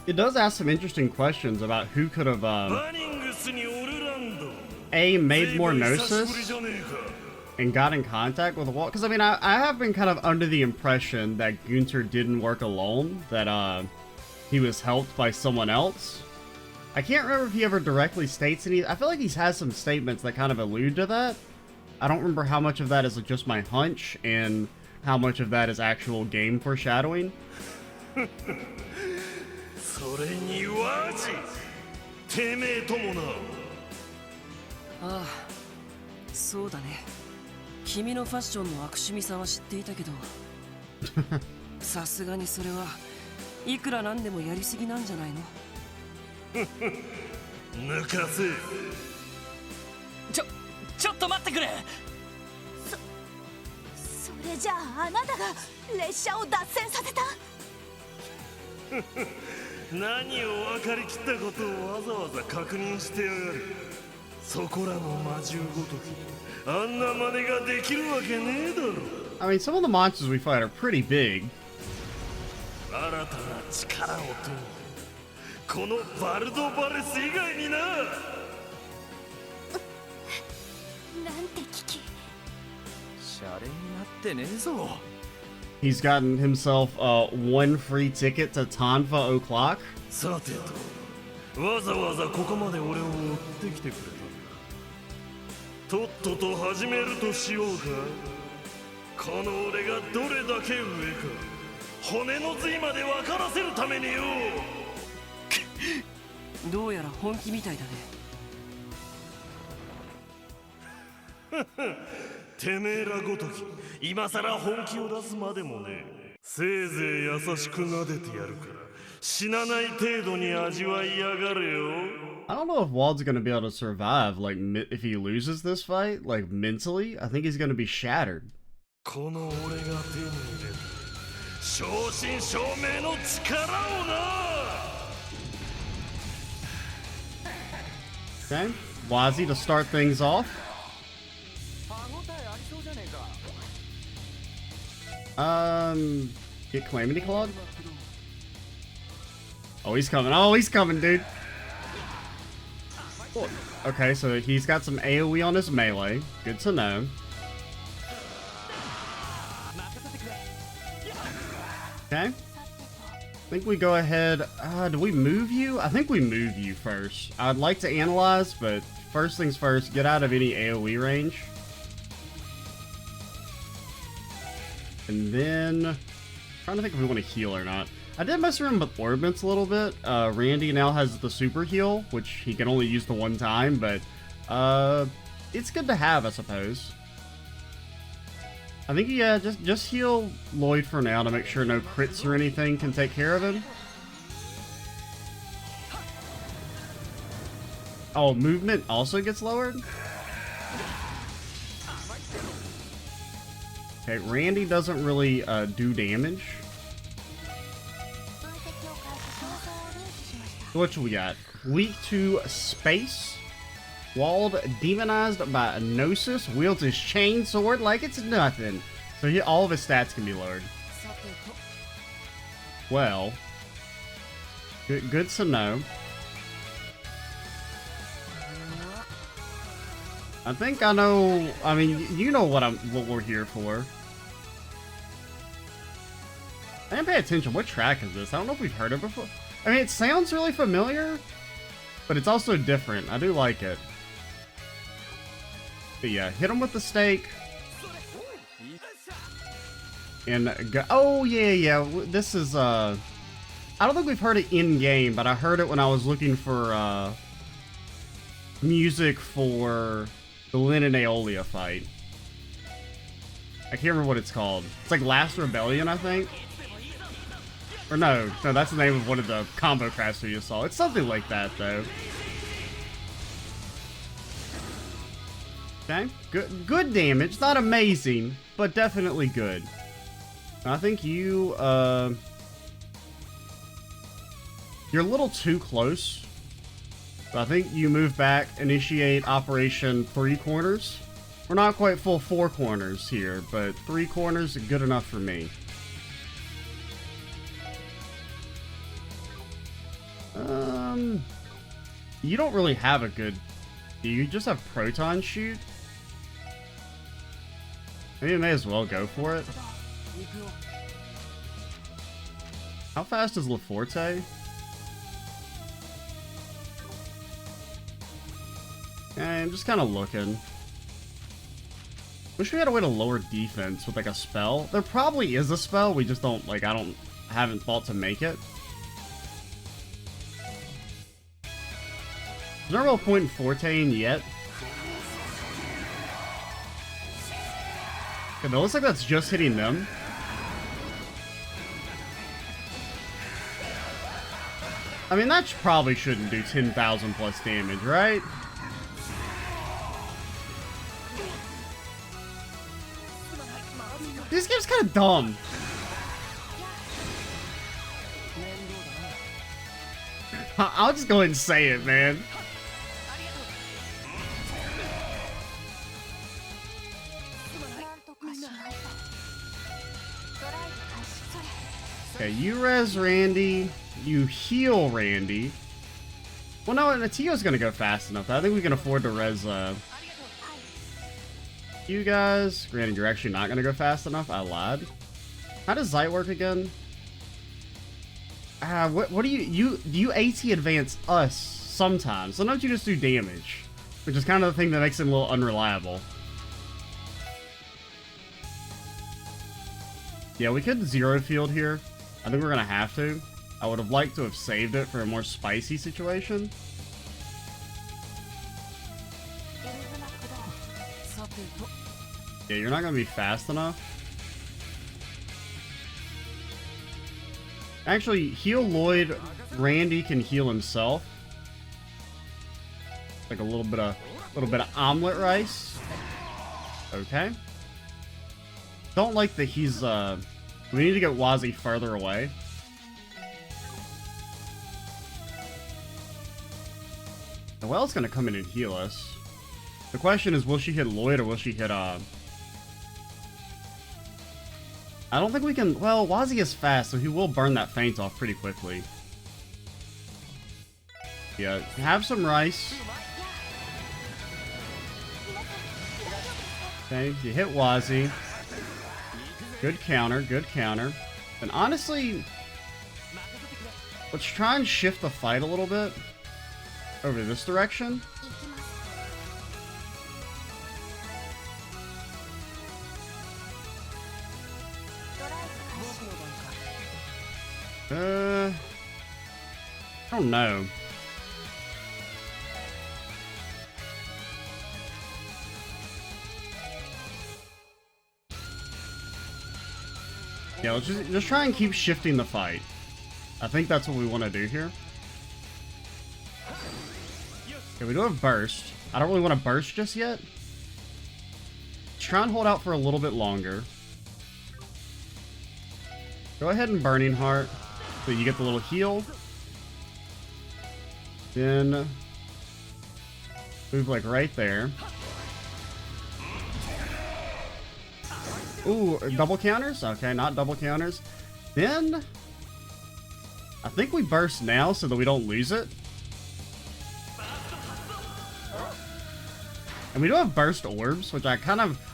It does ask some interesting questions about who could have A, made more Gnosis and got in contact with Walt. Because I mean, I have been kind of under the impression that Gunther didn't work alone, that he was helped by someone else. I can't remember if he ever directly states any. I feel like he's had some statements that kind of allude to that. I don't remember how much of that is just my hunch and how much of that is actual game foreshadowing. それにわじてめえともな。ああ、そうだね。君のファッションの悪趣味さは知っていたけど、さすがにそれはいくらなんでもやりすぎなんじゃないの？抜かせ。ちょっと待ってくれ。それじゃああなたが列車を脱線させた？何を分かりきったことをわざわざ確認してやがる。そこらの魔獣ごときあんな真似ができるわけねえだろ。I mean, some of the monsters we fight are pretty big. 新たな力をとこのバルドバレス以外にな。なんて聞き。シャレになってねえぞ。 He's gotten himself one free ticket to Tonfa O'Clock. さてと、わざわざここまで俺を追ってきてくれたんだ。とっとと始めるとしようか。この俺がどれだけ上か骨の髄まで分からせるためによ。どうやら本気みたいだね。てめえらごとき今さら本気を出すまでもね。せいぜい優しく撫でてやるから死なない程度に味わいやがれよ。I don't know if Wald's gonna be able to survive, like, if he loses this fight, like, mentally. I think he's gonna be shattered. この俺が手に入れた正真正銘の力をな。Okay, Wazzy to start things off. Get Calamity Clawed? Oh, he's coming. Oh, he's coming, dude. Okay, so he's got some AoE on his melee. Good to know. Okay. I think we go ahead. Do we move you? I think we move you first. I'd like to analyze, but first things first, get out of any AoE range. And then, I'm trying to think if we want to heal or not. I did mess around with orbits a little bit. Randy now has the super heal, which he can only use the one time, but it's good to have, I suppose. I think, yeah, just heal Lloyd for now to make sure no crits or anything can take care of him. Oh, movement also gets lowered? Okay, Randy doesn't really do damage. What should we got? Weak to space. Walled, demonized by Gnosis, wields his chain sword like it's nothing. So all of his stats can be lowered. Well, good to know. I think I know. I mean, you know what we're here for. I didn't pay attention. What track is this? I don't know if we've heard it before. I mean, it sounds really familiar, but it's also different. I do like it. But yeah, hit him with the stake. And go. Oh yeah. This is I don't think we've heard it in game, but I heard it when I was looking for music for the Lyn and Aeolia fight. I can't remember what it's called. It's like Last Rebellion, I think. Or no, that's the name of one of the combo crafts we just saw. It's something like that, though. Okay, good damage. Not amazing, but definitely good. I think you're a little too close. So I think you move back, initiate Operation 3 Corners. We're not quite full 4 corners here, but 3 corners are good enough for me. You don't really have a good... You just have Proton Shoot? Maybe you may as well go for it. How fast is LaForte? I'm just kind of looking. Wish we had a way to lower defense with like a spell. There probably is a spell, we just don't, like, haven't thought to make it. There's no real point in Forteing yet. Okay, but it looks like that's just hitting them. I mean, that probably shouldn't do 10,000 plus damage, right? This game's kind of dumb. I'll just go ahead and say it, man. Okay, you res Randy, you heal Randy. Well, no, Natio's gonna go fast enough. I think we can afford to res, you guys. Granted, you're actually not gonna go fast enough. I lied. How does Zeit work again? What do you AT advance us sometimes? Sometimes you just do damage. which is kind of the thing that makes him a little unreliable. Yeah, we could zero field here. I think we're gonna have to. I would have liked to have saved it for a more spicy situation. Yeah, you're not gonna be fast enough. Actually, heal Lloyd. Randy can heal himself. Like a little bit of omelet rice. Okay. Don't like that he's we need to get Wazi further away. The well's gonna come in and heal us. The question is, will she hit Lloyd or will she hit I don't think we can. Well, Wazi is fast, so he will burn that feint off pretty quickly. Yeah, have some rice. Okay, you hit Wazi. Good counter, good counter. And honestly, let's try and shift the fight a little bit over this direction. I don't know. Yeah, let's just try and keep shifting the fight. I think that's what we want to do here. Okay, we do have burst. I don't really want to burst just yet. Let's try and hold out for a little bit longer. Go ahead and Burning Heart, so you get the little heal. Then move like right there. Ooh, double counters? Okay, not double counters. Then I think we burst now so that we don't lose it. And we do have burst orbs, which I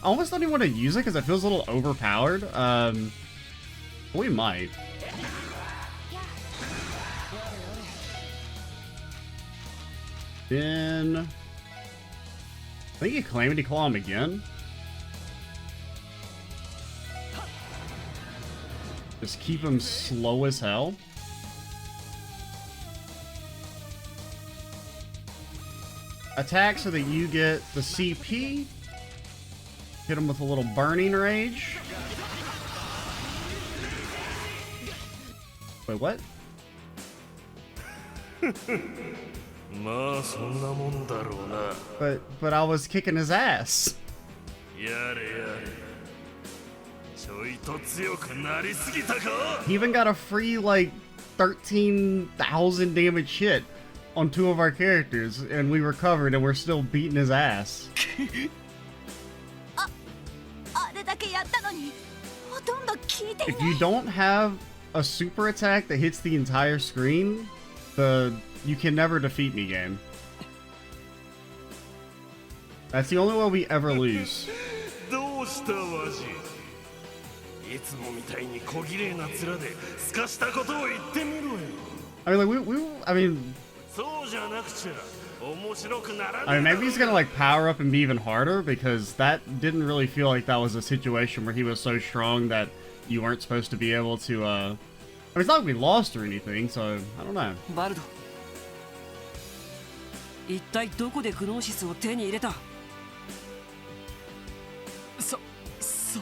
almost don't even want to use it because it feels a little overpowered. We might. Then I think you Calamity Claw him again. Just keep him slow as hell. Attack so that you get the CP. Hit him with a little Burning Rage. Wait, what? But I was kicking his ass. He even got a free, like, 13,000 damage hit on 2 of our characters, and we recovered, and we're still beating his ass. If you don't have a super attack that hits the entire screen, you can never defeat me, game. That's the only way we ever lose. I mean, maybe he's gonna like power up and be even harder, because that didn't really feel like that was a situation where he was so strong that you weren't supposed to be able to, I mean, it's not like we lost or anything, so I don't know. バルド、一体どこでグノーシスを手に入れた？そ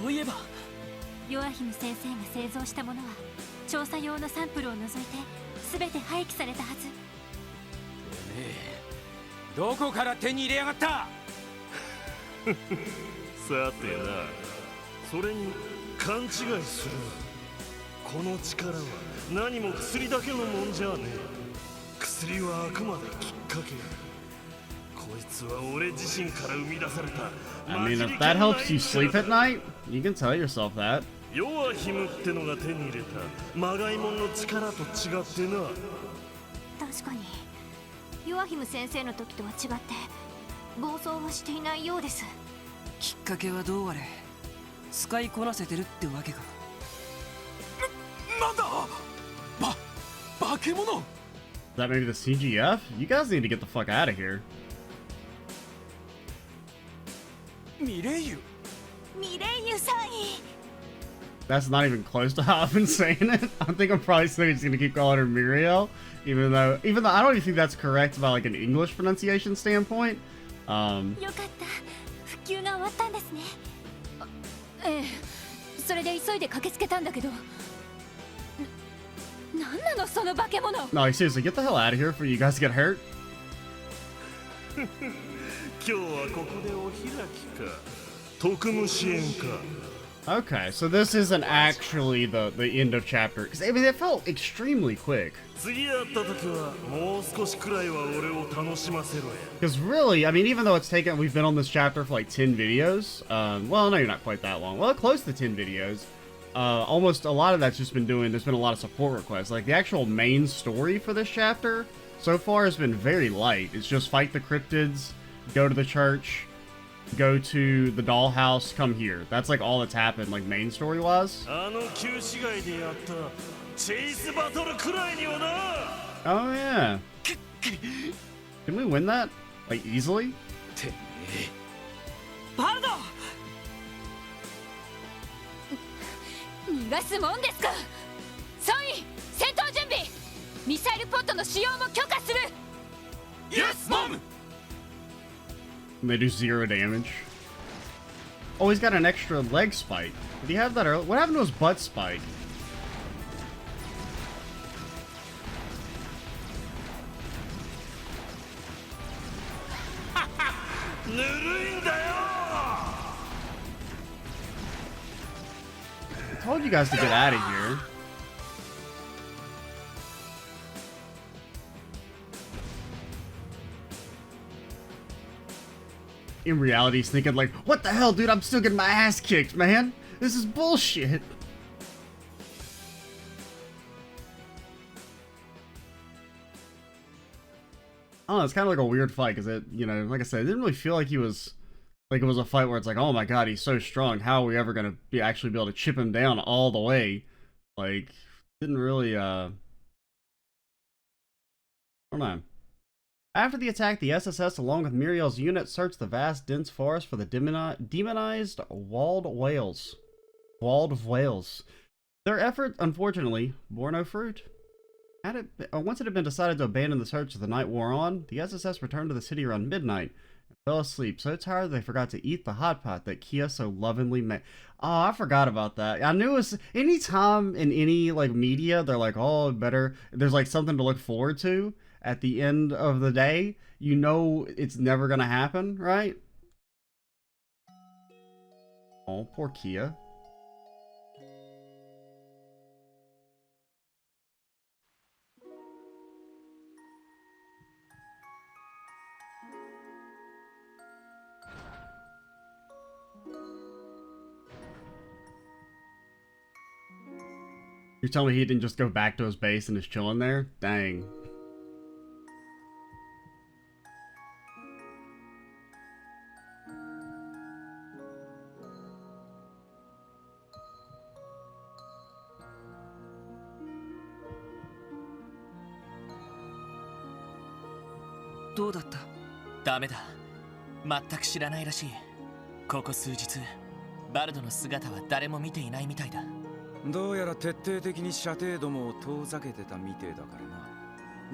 ういえばヨアヒム先生が製造したものは調査用のサンプルを除いて全て廃棄されたはず。どこから手に入れやがった？さてな、それに勘違いするな。この力は何も薬だけのもんじゃねえ。薬はあくまできっかけ。こいつは俺自身から生み出された。I mean, if that helps you sleep at night, you can tell yourself that. ヨアヒムってのが手に入れたマガイモンの力と違ってな。確かにヨアヒム先生の時とは違って暴走はしていないようです。きっかけはどうあれ使いこなせてるってわけか。なんだ？化け物？ Is that maybe the CGF? You guys need to get the fuck out of here. ミレイユ。ミレイユさんい。 That's not even close to how I've been saying it. I think I'm probably still just gonna keep calling her Muriel, even though I don't even think that's correct by like an English pronunciation standpoint. よかった復旧が終わったんですね。ええ、それで急いで駆けつけたんだけど、なんなのその化け物。 No, like, seriously, get the hell out of here before you guys get hurt. 今日はここでお開きか。特務支援か。 Okay, so this isn't actually the end of chapter, because I mean it felt extremely quick. 次会った時はもう少しくらいは俺を楽しませろや。 Because really, I mean, even though it's taken, we've been on this chapter for like 10 videos. Well, no, you're not quite that long. Well, close to 10 videos. Almost a lot of that's just been there's been a lot of support requests. Like the actual main story for this chapter so far has been very light. It's just fight the cryptids, go to the church, go to the dollhouse, come here. That's like all that's happened, like main story wise. Oh yeah. Did we win that? Like easily? バルド。逃がすもんですか。ソイ、戦闘準備。ミサイルポットの使用も許可する。 Yes, Mom! And they do 0 damage. Oh, he's got an extra leg spike. Did he have that earlier? What happened to his butt spike? I told you guys to get out of here. In reality, he's thinking like, what the hell, dude? I'm still getting my ass kicked, man. This is bullshit. Oh, it's kind of like a weird fight because it, you know, like I said, it didn't really feel like he was, like it was a fight where it's like, oh my god, he's so strong. How are we ever gonna actually be able to chip him down all the way? Like, didn't really, I don't know. After the attack, the SSS, along with Muriel's unit, searched the vast, dense forest for the demonized walled whales. Walled whales. Their effort, unfortunately, bore no fruit. Once it had been decided to abandon the search as the night wore on, the SSS returned to the city around midnight and fell asleep, so tired they forgot to eat the hot pot that Kia so lovingly made. Oh, I forgot about that. I knew it was anytime in any like media, they're like, oh, better. There's like something to look forward to at the end of the day. You know it's never gonna happen, right? Oh, poor Kia. You're telling me he didn't just go back to his base and is chilling there? Dang.ダメだ。全く知らないらしい。ここ数日、バルドの姿は誰も見ていないみたいだ。どうやら徹底的に射程どもを遠ざけてたみてえだからな。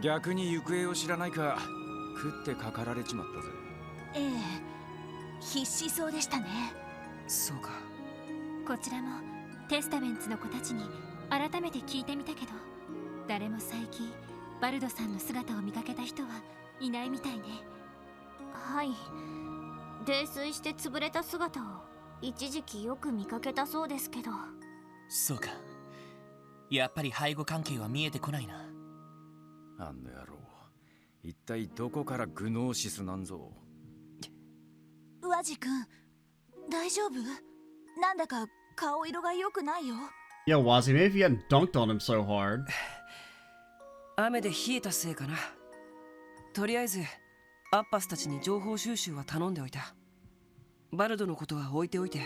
逆に行方を知らないか食ってかかられちまったぜ。ええ、必死そうでしたね。そうか。こちらもテスタメンツの子たちに改めて聞いてみたけど、誰も最近バルドさんの姿を見かけた人はいないみたいね。はい、泥酔して潰れた姿を一時期よく見かけたそうですけど。そうか。やっぱり背後関係は見えてこないな。あんの野郎、一体どこからグノーシスなんぞ。ワジ君、大丈夫？なんだか顔色が良くないよ。Yo, Wazzy, maybe if you hadn't dunked on him so hard. 雨で冷えたせいかな。とりあえずアッパスたちに情報収集は頼んでおいた。バルドのことは置いておいて、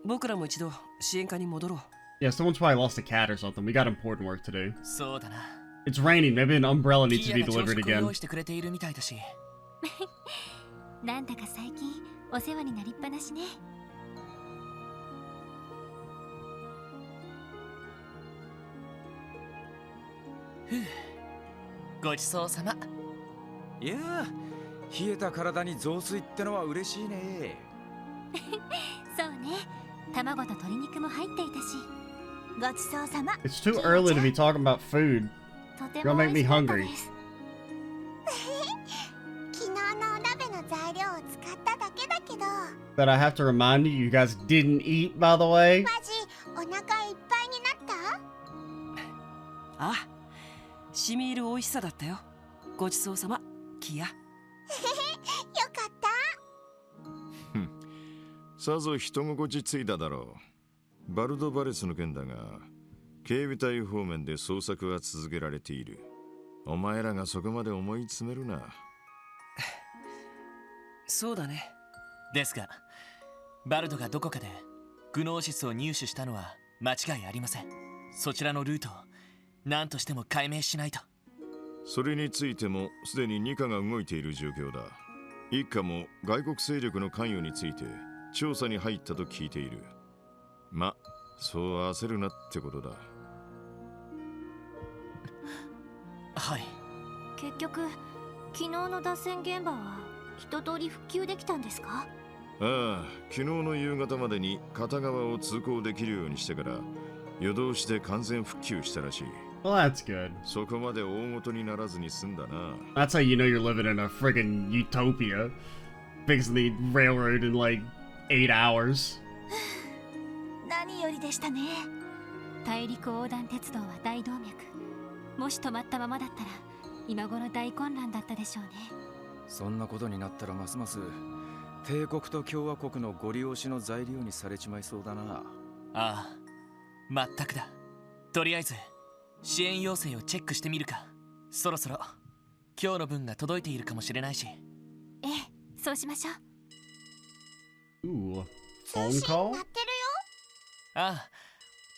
僕らも一度支援課に戻ろう。Yeah, someone's probably lost a cat or something. We got important work to do. そうだな。It's raining. Maybe an umbrella needs to be キアが朝 delivered 食を again. 用意してくれているみたいだし。なんだか最近お世話になりっぱなしね。ごちそうさま。いやー、冷えた体に雑炊ってのは嬉しいね。そうね、卵と鶏肉も入っていたし。ごちそうさま。 It's too early to be talking about food. とて You're も gonna 美 make 味 me しかった hungry. です。昨日のお鍋の材料を使っただけだけど。 That I have to remind you, you guys didn't eat, by the way. マジお腹いっぱいになった？あ、しみ入る美味しさだったよ。ごちそうさま、キア。よかった。さぞ人心地ついただろう。バルドバレスの件だが、警備隊方面で捜索は続けられている。お前らがそこまで思い詰めるな。そうだね。ですが、バルドがどこかでグノーシスを入手したのは間違いありません。そちらのルートを何としても解明しないと。それについてもすでに2課が動いている状況だ。1課も外国勢力の関与について調査に入ったと聞いている。ま、そう焦るなってことだ。はい。結局昨日の脱線現場は一通り復旧できたんですか？ああ、昨日の夕方までに片側を通行できるようにしてから夜通しで完全復旧したらしい。Well, that's good. そこまで大事にならずに済んだな。 That's how you know you're living in a friggin' utopia. Fixing the railroad in like 8 hours. 何よりでしたね。大陸横断鉄道は大動脈。もし止まったままだったら今頃大混乱だったでしょうね。そんなことになったらますます帝国と共和国のご利用しの材料にされちまいそうだな。ああ、まったくだ。とりあえず支援要請をチェックしてみるか。そろそろ今日の分が届いているかもしれないし。ええ、そうしましょう。 Ooh, phone call? 鳴ってるよ。ああ、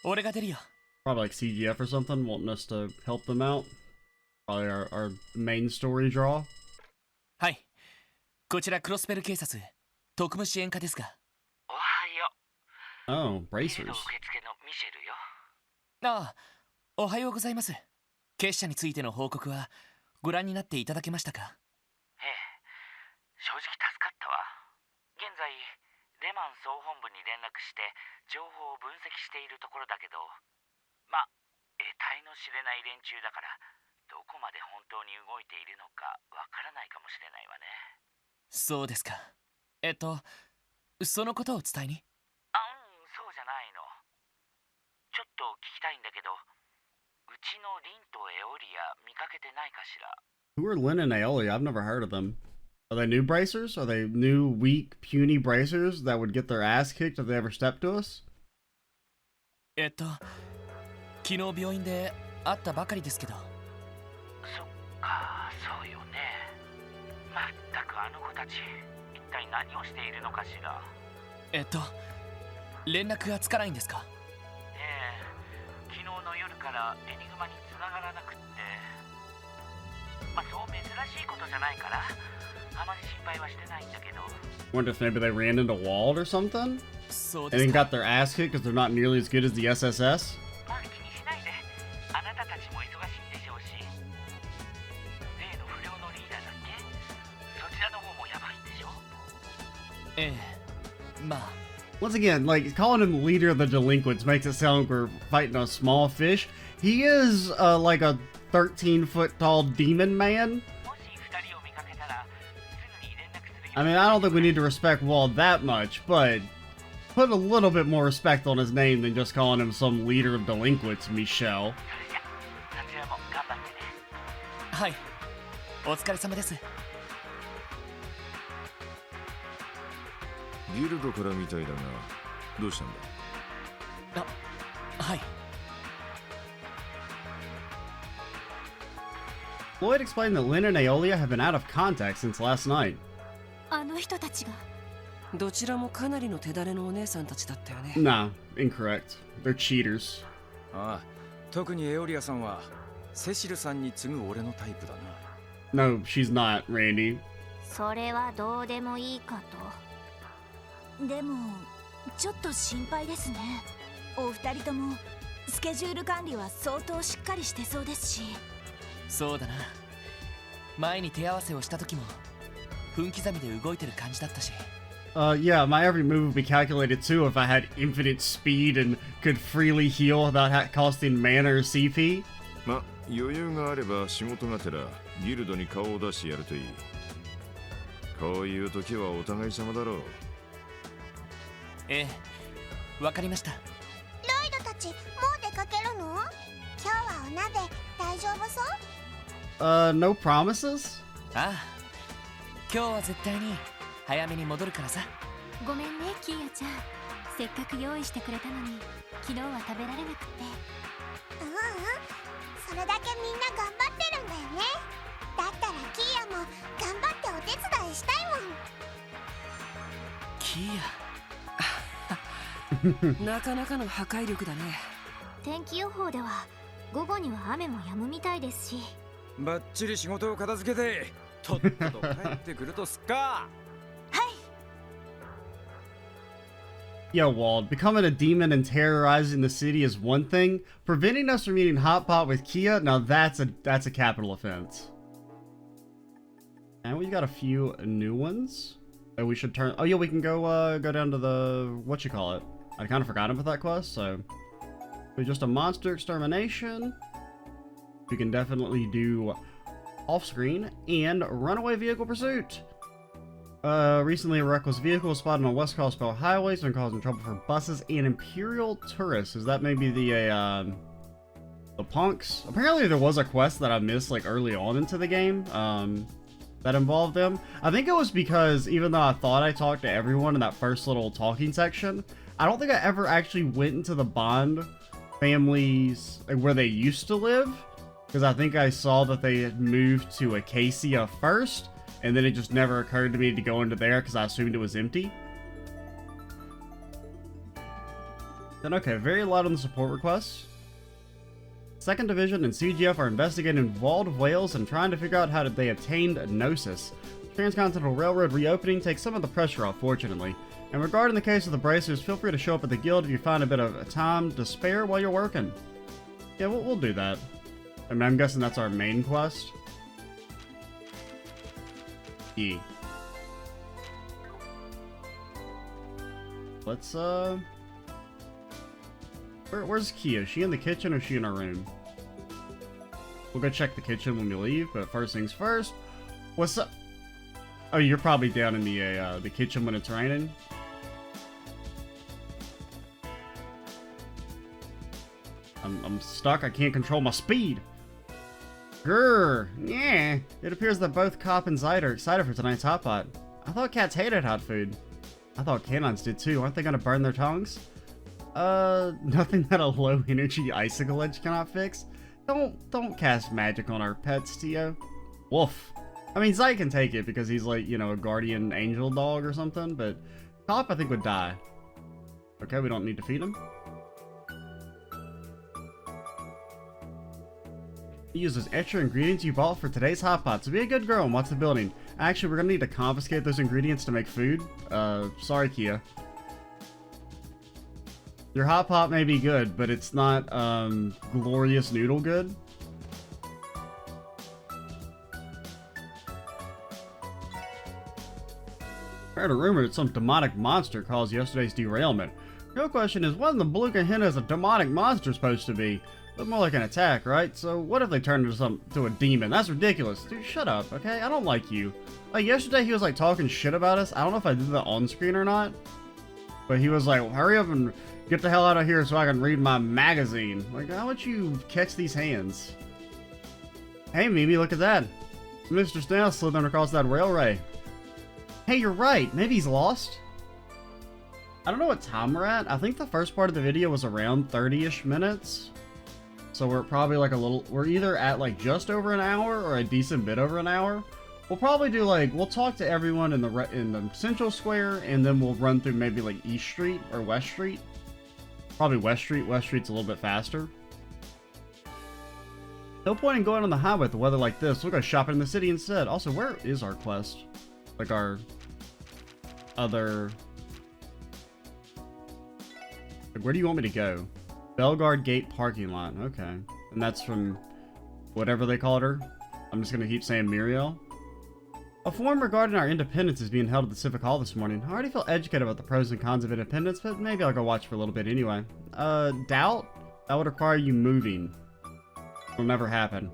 俺が出るよ。Probably like CGF or something, wanting us to help them out. Probably our main story draw. はい、こちらクロスベル警察特務支援課ですが。おはよ Oh, bracers. 受付のミシェルよ。ああ、おはようございます。結社についての報告はご覧になっていただけましたか？ええ、正直助かったわ。現在レマン総本部に連絡して情報を分析しているところだけど、まあ得体の知れない連中だからどこまで本当に動いているのかわからないかもしれないわね。そうですか。そのことを伝えに。そうじゃないの。ちょっと聞きたいんだけど、うちのリンとエオリア見かけてないかしら。 Who are Lynn and Aeoli? I've never heard of them. Are they new bracers? Are they new, weak, puny bracers that would get their ass kicked if they ever stepped to us? 昨日病院で会ったばかりですけど。そっか、そうよね。まったくあの子たち、一体何をしているのかしら。連絡がつかないんですか？ええ、昨日の夜からエニグマに繋がらなくって、まあそう珍しいことじゃないからあまり心配はしてないんだけど。 Wonder if maybe they ran into Wald or something? そう And です then か。 got their ass kicked because they're not nearly as good as the SSS? まあ気にしないで。あなたたちも忙しいんでしょうし。例の不良のリーダーだっけ？そちらの方もやばいんでしょ？ええ、まあ。Once again, like, calling him leader of the delinquents makes it sound like we're fighting a small fish. He is, like a 13-foot tall demon man. I mean, I don't think we need to respect Wald that much, but put a little bit more respect on his name than just calling him some leader of delinquents, Michelle. はい、お疲れ様です。ギルドからみたいだが、どうしたんだ？はい。Lloyd explained that Lynn and Aeolia have been out of contact since last night. あの人たちが。どちらもかなりの手だれのお姉さんたちだったよね。Nah, incorrect. They're cheaters. ああ、特にエオリアさんはセシルさんに次ぐ俺のタイプだな。No, she's not, Randy. それはどうでもいいかと。でもちょっと心配ですね。お二人ともスケジュール管理は相当しっかりしてそうですし。そうだな。前に手合わせをした時も分刻みで動いてる感じだったし。Yeah, my every move would be calculated too if I had infinite speed and could freely heal without costing mana or CP. ま、余裕があれば仕事がてらギルドに顔を出してやるといい。こういう時はお互い様だろう。ええ、わかりました。ロイドたちもう出かけるの？今日はお鍋大丈夫そう？ No promises? ああ、今日は絶対に早めに戻るからさ。ごめんねキーヤちゃん、せっかく用意してくれたのに昨日は食べられなくて。それだけみんな頑張ってるんだよね。だったらキーヤも頑張ってお手伝いしたいもん。キーヤなかなかの破壊力だね。天気予報では午後には雨も止むみたいですし。バッチリ仕事を片付けてとっとと帰ってくるとすっか。Yo, Wald, becoming a demon and terrorizing the city is one thing. Preventing us from eating hot pot with Kia, now that's a capital offense. And we got a few new ones that we should turn. Oh yeah, we can go down to the whatchamacallit. I kind of forgot about that quest, so we're just a monster extermination. We can definitely do off screen and runaway vehicle pursuit. Recently a reckless vehicle was spotted on West Crossbell highways and causing trouble for buses and Imperial tourists. Is that maybe the punks? Apparently there was a quest that I missed like early on into the game, that involved them. I think it was because even though I thought I talked to everyone in that first little talking section, I don't think I ever actually went into the Bond families where they used to live, because I think I saw that they had moved to Acacia first, and then it just never occurred to me to go into there because I assumed it was empty. Then okay, very light on the support requests. 2nd Division and CGF are investigating involved whales and trying to figure out how they obtained Gnosis. Transcontinental Railroad reopening takes some of the pressure off, fortunately. And regarding the case of the bracers, feel free to show up at the guild if you find a bit of time to spare while you're working. Yeah, we'll do that. I mean, I'm guessing that's our main quest. Yeah. Let's, where's Kia? Is she in the kitchen or is she in her room? We'll go check the kitchen when we leave, but first things first. What's up? Oh, you're probably down in the kitchen when it's raining. I'm stuck. I can't control my speed. Grrr. Yeah. It appears that both Cop and Zyd are excited for tonight's hot pot. I thought cats hated hot food. I thought canines did too. Aren't they gonna burn their tongues? Nothing that a low energy icicle edge cannot fix. Don't cast magic on our pets, Tio. Woof. I mean, Zyd can take it because he's like, you know, a guardian angel dog or something, but Cop I think would die. Okay, we don't need to feed him. Use those extra ingredients you bought for today's hot pot. So be a good girl and watch the building. Actually, we're gonna need to confiscate those ingredients to make food. Sorry, Kia. Your hot pot may be good, but it's not, glorious noodle good. I heard a rumor that some demonic monster caused yesterday's derailment. Real question is, what in the Beluga Hen is a demonic monster supposed to be? Look more like an attack, right? So what if they turned into a demon? That's ridiculous. Dude, shut up, okay? I don't like you. Like, yesterday he was, like, talking shit about us. I don't know if I did that on screen or not. But he was like, well, hurry up and get the hell out of here so I can read my magazine. Like, how would you catch these hands? Hey, Mimi, look at that. Mr. Snail slithering across that railway. Hey, you're right. Maybe he's lost? I don't know what time we're at. I think the first part of the video was around 30-ish minutes. So we're probably like we're either at like just over an hour or a decent bit over an hour. We'll probably do like, we'll talk to everyone in the Central Square, and then we'll run through maybe like East Street or West Street. Probably West Street. West Street's a little bit faster. No point in going on the highway with the weather like this. We'll go shopping in the city instead. Also, where is our quest? Like our other Where do you want me to go? Bellegarde Gate parking lot. Okay. And that's from whatever they called her. I'm just going to keep saying Muriel. A forum regarding our independence is being held at the Civic Hall this morning. I already feel educated about the pros and cons of independence, but maybe I'll go watch for a little bit anyway. Doubt? That would require you moving. It'll never happen.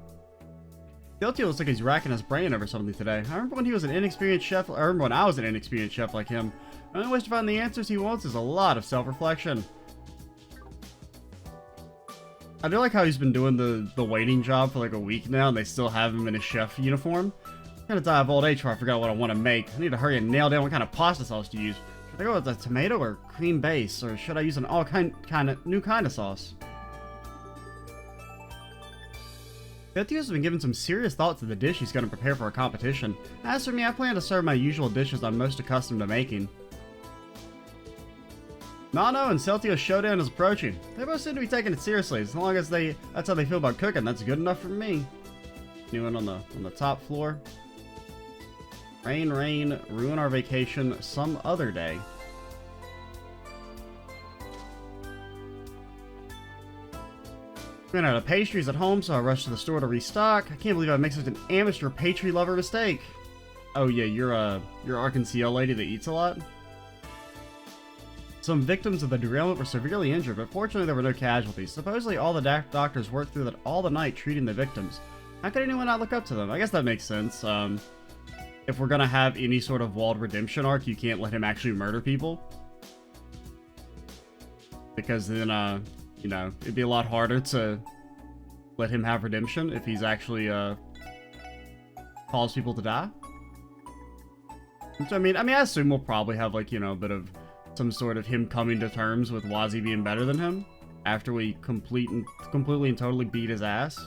Celtio looks like he's racking his brain over something today. I remember when he was an inexperienced chef, I remember when I was an inexperienced chef like him. The only way to find the answers he wants is a lot of self-reflection. I do like how he's been doing the waiting job for like a week now, and they still have him in his chef uniform. I'm gonna die of old age before I forgot what I want to make. I need to hurry and nail down what kind of pasta sauce to use. Should I go with a tomato or cream base, or should I use an new kind of sauce? Celtio's been giving some serious thought to the dish he's going to prepare for a competition. As for me, I plan to serve my usual dishes I'm most accustomed to making. Nano and Celtio's showdown is approaching. They both seem to be taking it seriously. As long as that's how they feel about cooking, that's good enough for me. New one on the top floor. Rain, rain, ruin our vacation some other day. Ran out of pastries at home, so I rushed to the store to restock. I can't believe I made such an amateur pastry lover mistake. Oh yeah, you're Arkansas lady that eats a lot? Some victims of the derailment were severely injured, but fortunately there were no casualties. Supposedly all the doctors worked through that all the night treating the victims. How could anyone not look up to them? I guess that makes sense. If we're gonna have any sort of Wald redemption arc, you can't let him actually murder people. Because then, you know, it'd be a lot harder to let him have redemption if he's actually, caused people to die. So, I mean, I assume we'll probably have, like, you know, a bit of some sort of him coming to terms with Wazi being better than him after we completely and totally beat his ass.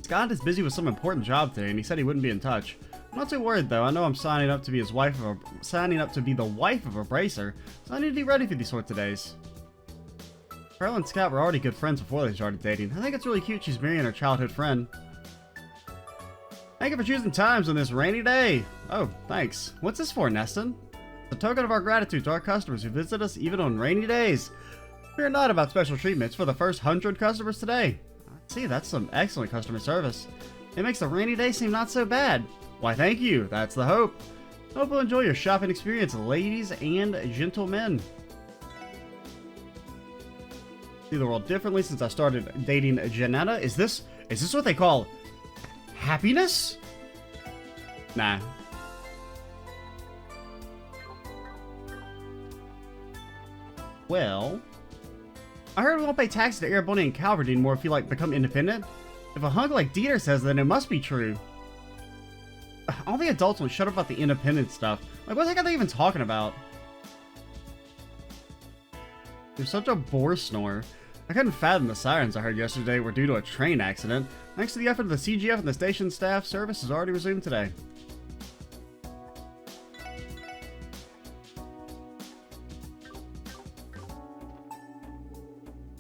Scott is busy with some important job today, and he said he wouldn't be in touch. I'm not too worried though. I know I'm signing up to be the wife of a bracer, so I need to be ready for these sorts of days. Pearl and Scott were already good friends before they started dating. I think it's really cute she's marrying her childhood friend. Thank you for choosing times on this rainy day. Oh, thanks. What's this for, Neston? It's a token of our gratitude to our customers who visit us even on rainy days. Fear not about special treatments for the first 100 customers today. See, that's some excellent customer service. It makes a rainy day seem not so bad. Why, thank you. That's the hope. Hope you'll enjoy your shopping experience, ladies and gentlemen. See the world differently since I started dating Janetta. Is this what they call happiness? Nah. Well, I heard we won't pay taxes to Erebony and Calvert anymore if you, like, become independent. If a hunk like Dieter says that, then it must be true. All the adults will shut up about the independent stuff. Like, what the heck are they even talking about? There's such a bore snore. I couldn't fathom the sirens I heard yesterday were due to a train accident. Thanks to the effort of the CGF and the station staff, service has already resumed today.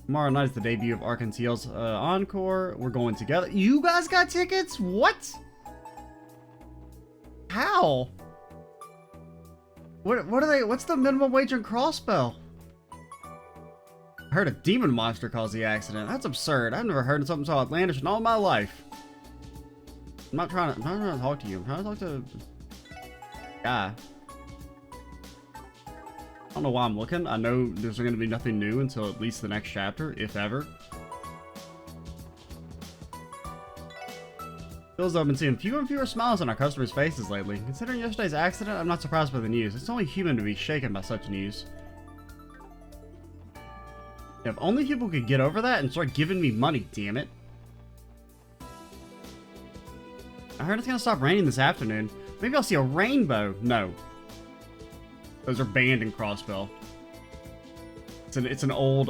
Tomorrow night is the debut of Arkansas's Encore. We're going together. You guys got tickets? What? How? What are they? What's the minimum wage in Crossbell? I heard a demon monster caused the accident. That's absurd. I've never heard of something so outlandish in all my life. I'm not trying to talk to you. I'm trying to talk to a guy. I don't know why I'm looking. I know there's going to be nothing new until at least the next chapter, if ever. Feels I've been seeing fewer and fewer smiles on our customers' faces lately. Considering yesterday's accident, I'm not surprised by the news. It's only human to be shaken by such news. If only people could get over that and start giving me money, damn it. I heard it's going to stop raining this afternoon. Maybe I'll see a rainbow. No. Those are banned in Crossbell. It's an old,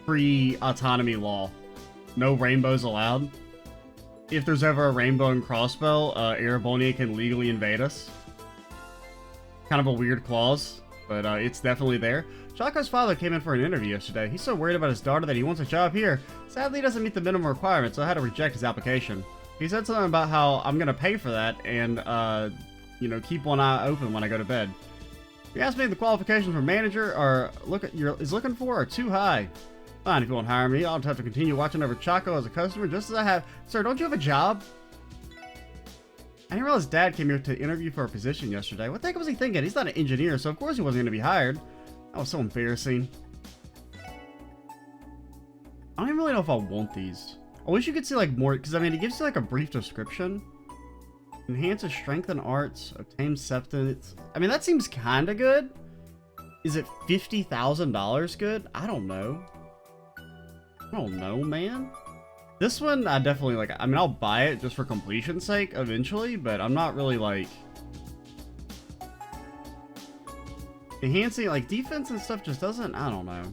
pre-autonomy law. No rainbows allowed. If there's ever a rainbow in Crossbell, Erebony can legally invade us. Kind of a weird clause, but it's definitely there. Chaco's father came in for an interview yesterday. He's so worried about his daughter that he wants a job here. Sadly, he doesn't meet the minimum requirements, so I had to reject his application. He said something about how I'm going to pay for that, and, you know, keep one eye open when I go to bed. You asked me if the qualifications for manager is looking for are too high. Fine, if you won't hire me, I'll just have to continue watching over Chaco as a customer just as I have. Sir, don't you have a job? I didn't realize Dad came here to interview for a position yesterday. What the heck was he thinking? He's not an engineer, so of course he wasn't going to be hired. That was so embarrassing. I don't even really know if I want these. I wish you could see like more, because I mean, it gives you like a brief description. Enhances strength and arts, obtains substance. I mean, that seems kind of good. Is it $50,000 good? I don't know. I don't know, man. This one, I definitely like. I mean, I'll buy it just for completion's sake eventually, but I'm not really like enhancing like defense and stuff. Just doesn't. I don't know.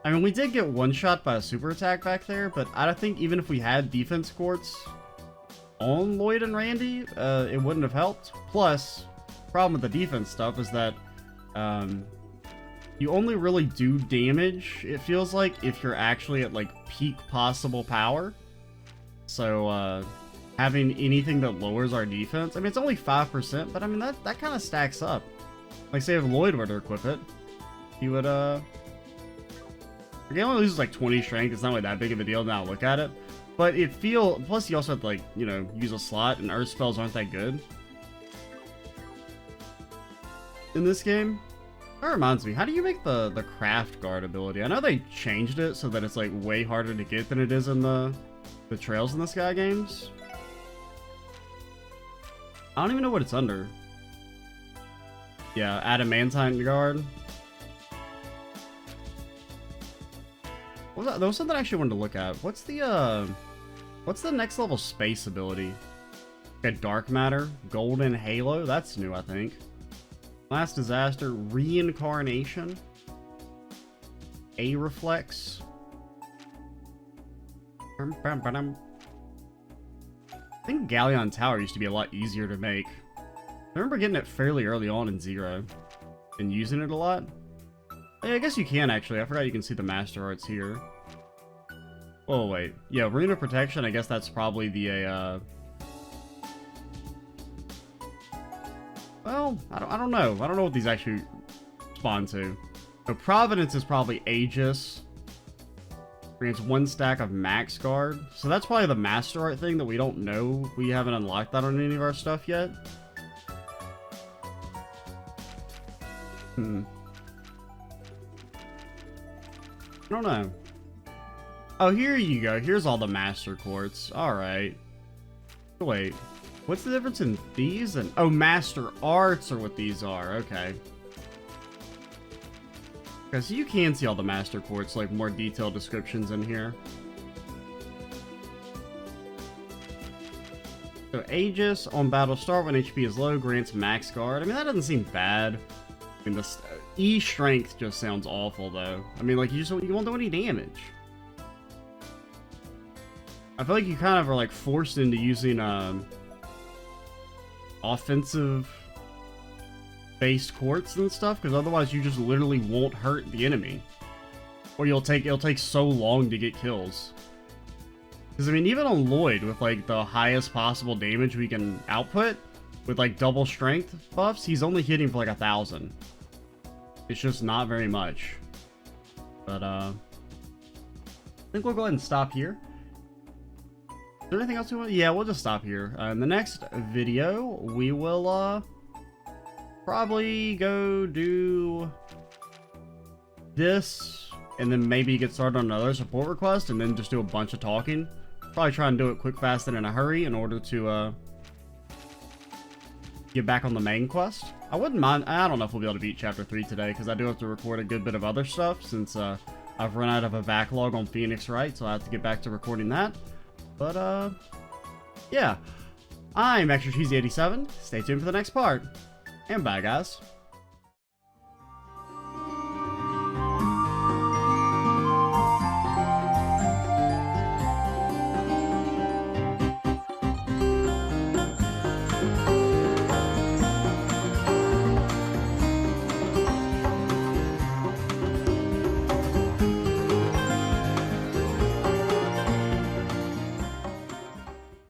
I mean, we did get one shot by a super attack back there, but I don't think even if we had defense quartz on Lloyd and Randy, it wouldn't have helped. Plus, problem with the defense stuff is that you only really do damage, it feels like, if you're actually at like peak possible power. So having anything that lowers our defense, I mean, it's only 5%, but I mean that kind of stacks up. Like, say if Lloyd were to equip it, he would he only loses like 20 strength. It's not really that big of a deal now look at it. But plus you also have to, like, you know, use a slot, and earth spells aren't that good in this game. That reminds me, how do you make the craft guard ability? I know they changed it so that it's like way harder to get than it is in the Trails in the Sky games. I don't even know what it's under. Yeah, adamantine guard. There was something I actually wanted to look at. What's the next level space ability? Okay, dark matter, golden halo. That's new, I think. Last disaster, reincarnation, a reflex. I think Galleon Tower used to be a lot easier to make. I remember getting it fairly early on in Zero and using it a lot. Yeah, I guess you can actually. I forgot you can see the Master Arts here. Oh wait, yeah, Rune of Protection. I guess that's probably the well, I don't know. I don't know what these actually spawn to. So Providence is probably Aegis. Grants 1 stack of Max Guard. So that's probably the Master Art thing that we don't know. We haven't unlocked that on any of our stuff yet. I don't know. Oh, here you go. Here's all the Master Quartz. Alright. Wait. What's the difference in these and... Oh, Master Arts are what these are. Okay. Okay, so you can see all the Master Quartz, like, more detailed descriptions in here. So, Aegis, on battle start when HP is low, grants Max Guard. I mean, that doesn't seem bad. I mean, the E Strength just sounds awful, though. I mean, like, you won't do any damage. I feel like you kind of are, like, forced into using, offensive based quartz and stuff, because otherwise you just literally won't hurt the enemy, or it'll take so long to get kills. Because I mean, even on Lloyd with like the highest possible damage we can output with like double strength buffs, he's only hitting for like 1,000. It's just not very much. But I think we'll go ahead and stop here. Is there anything else we want? Yeah, we'll just stop here. In the next video, we will probably go do this, and then maybe get started on another support request, and then just do a bunch of talking. Probably try and do it quick, fast, and in a hurry in order to get back on the main quest. I wouldn't mind. I don't know if we'll be able to beat Chapter 3 today, because I do have to record a good bit of other stuff, since I've run out of a backlog on Phoenix Wright, so I have to get back to recording that. But, yeah. I'm Extra Cheesy 87. Stay tuned for the next part. And bye, guys.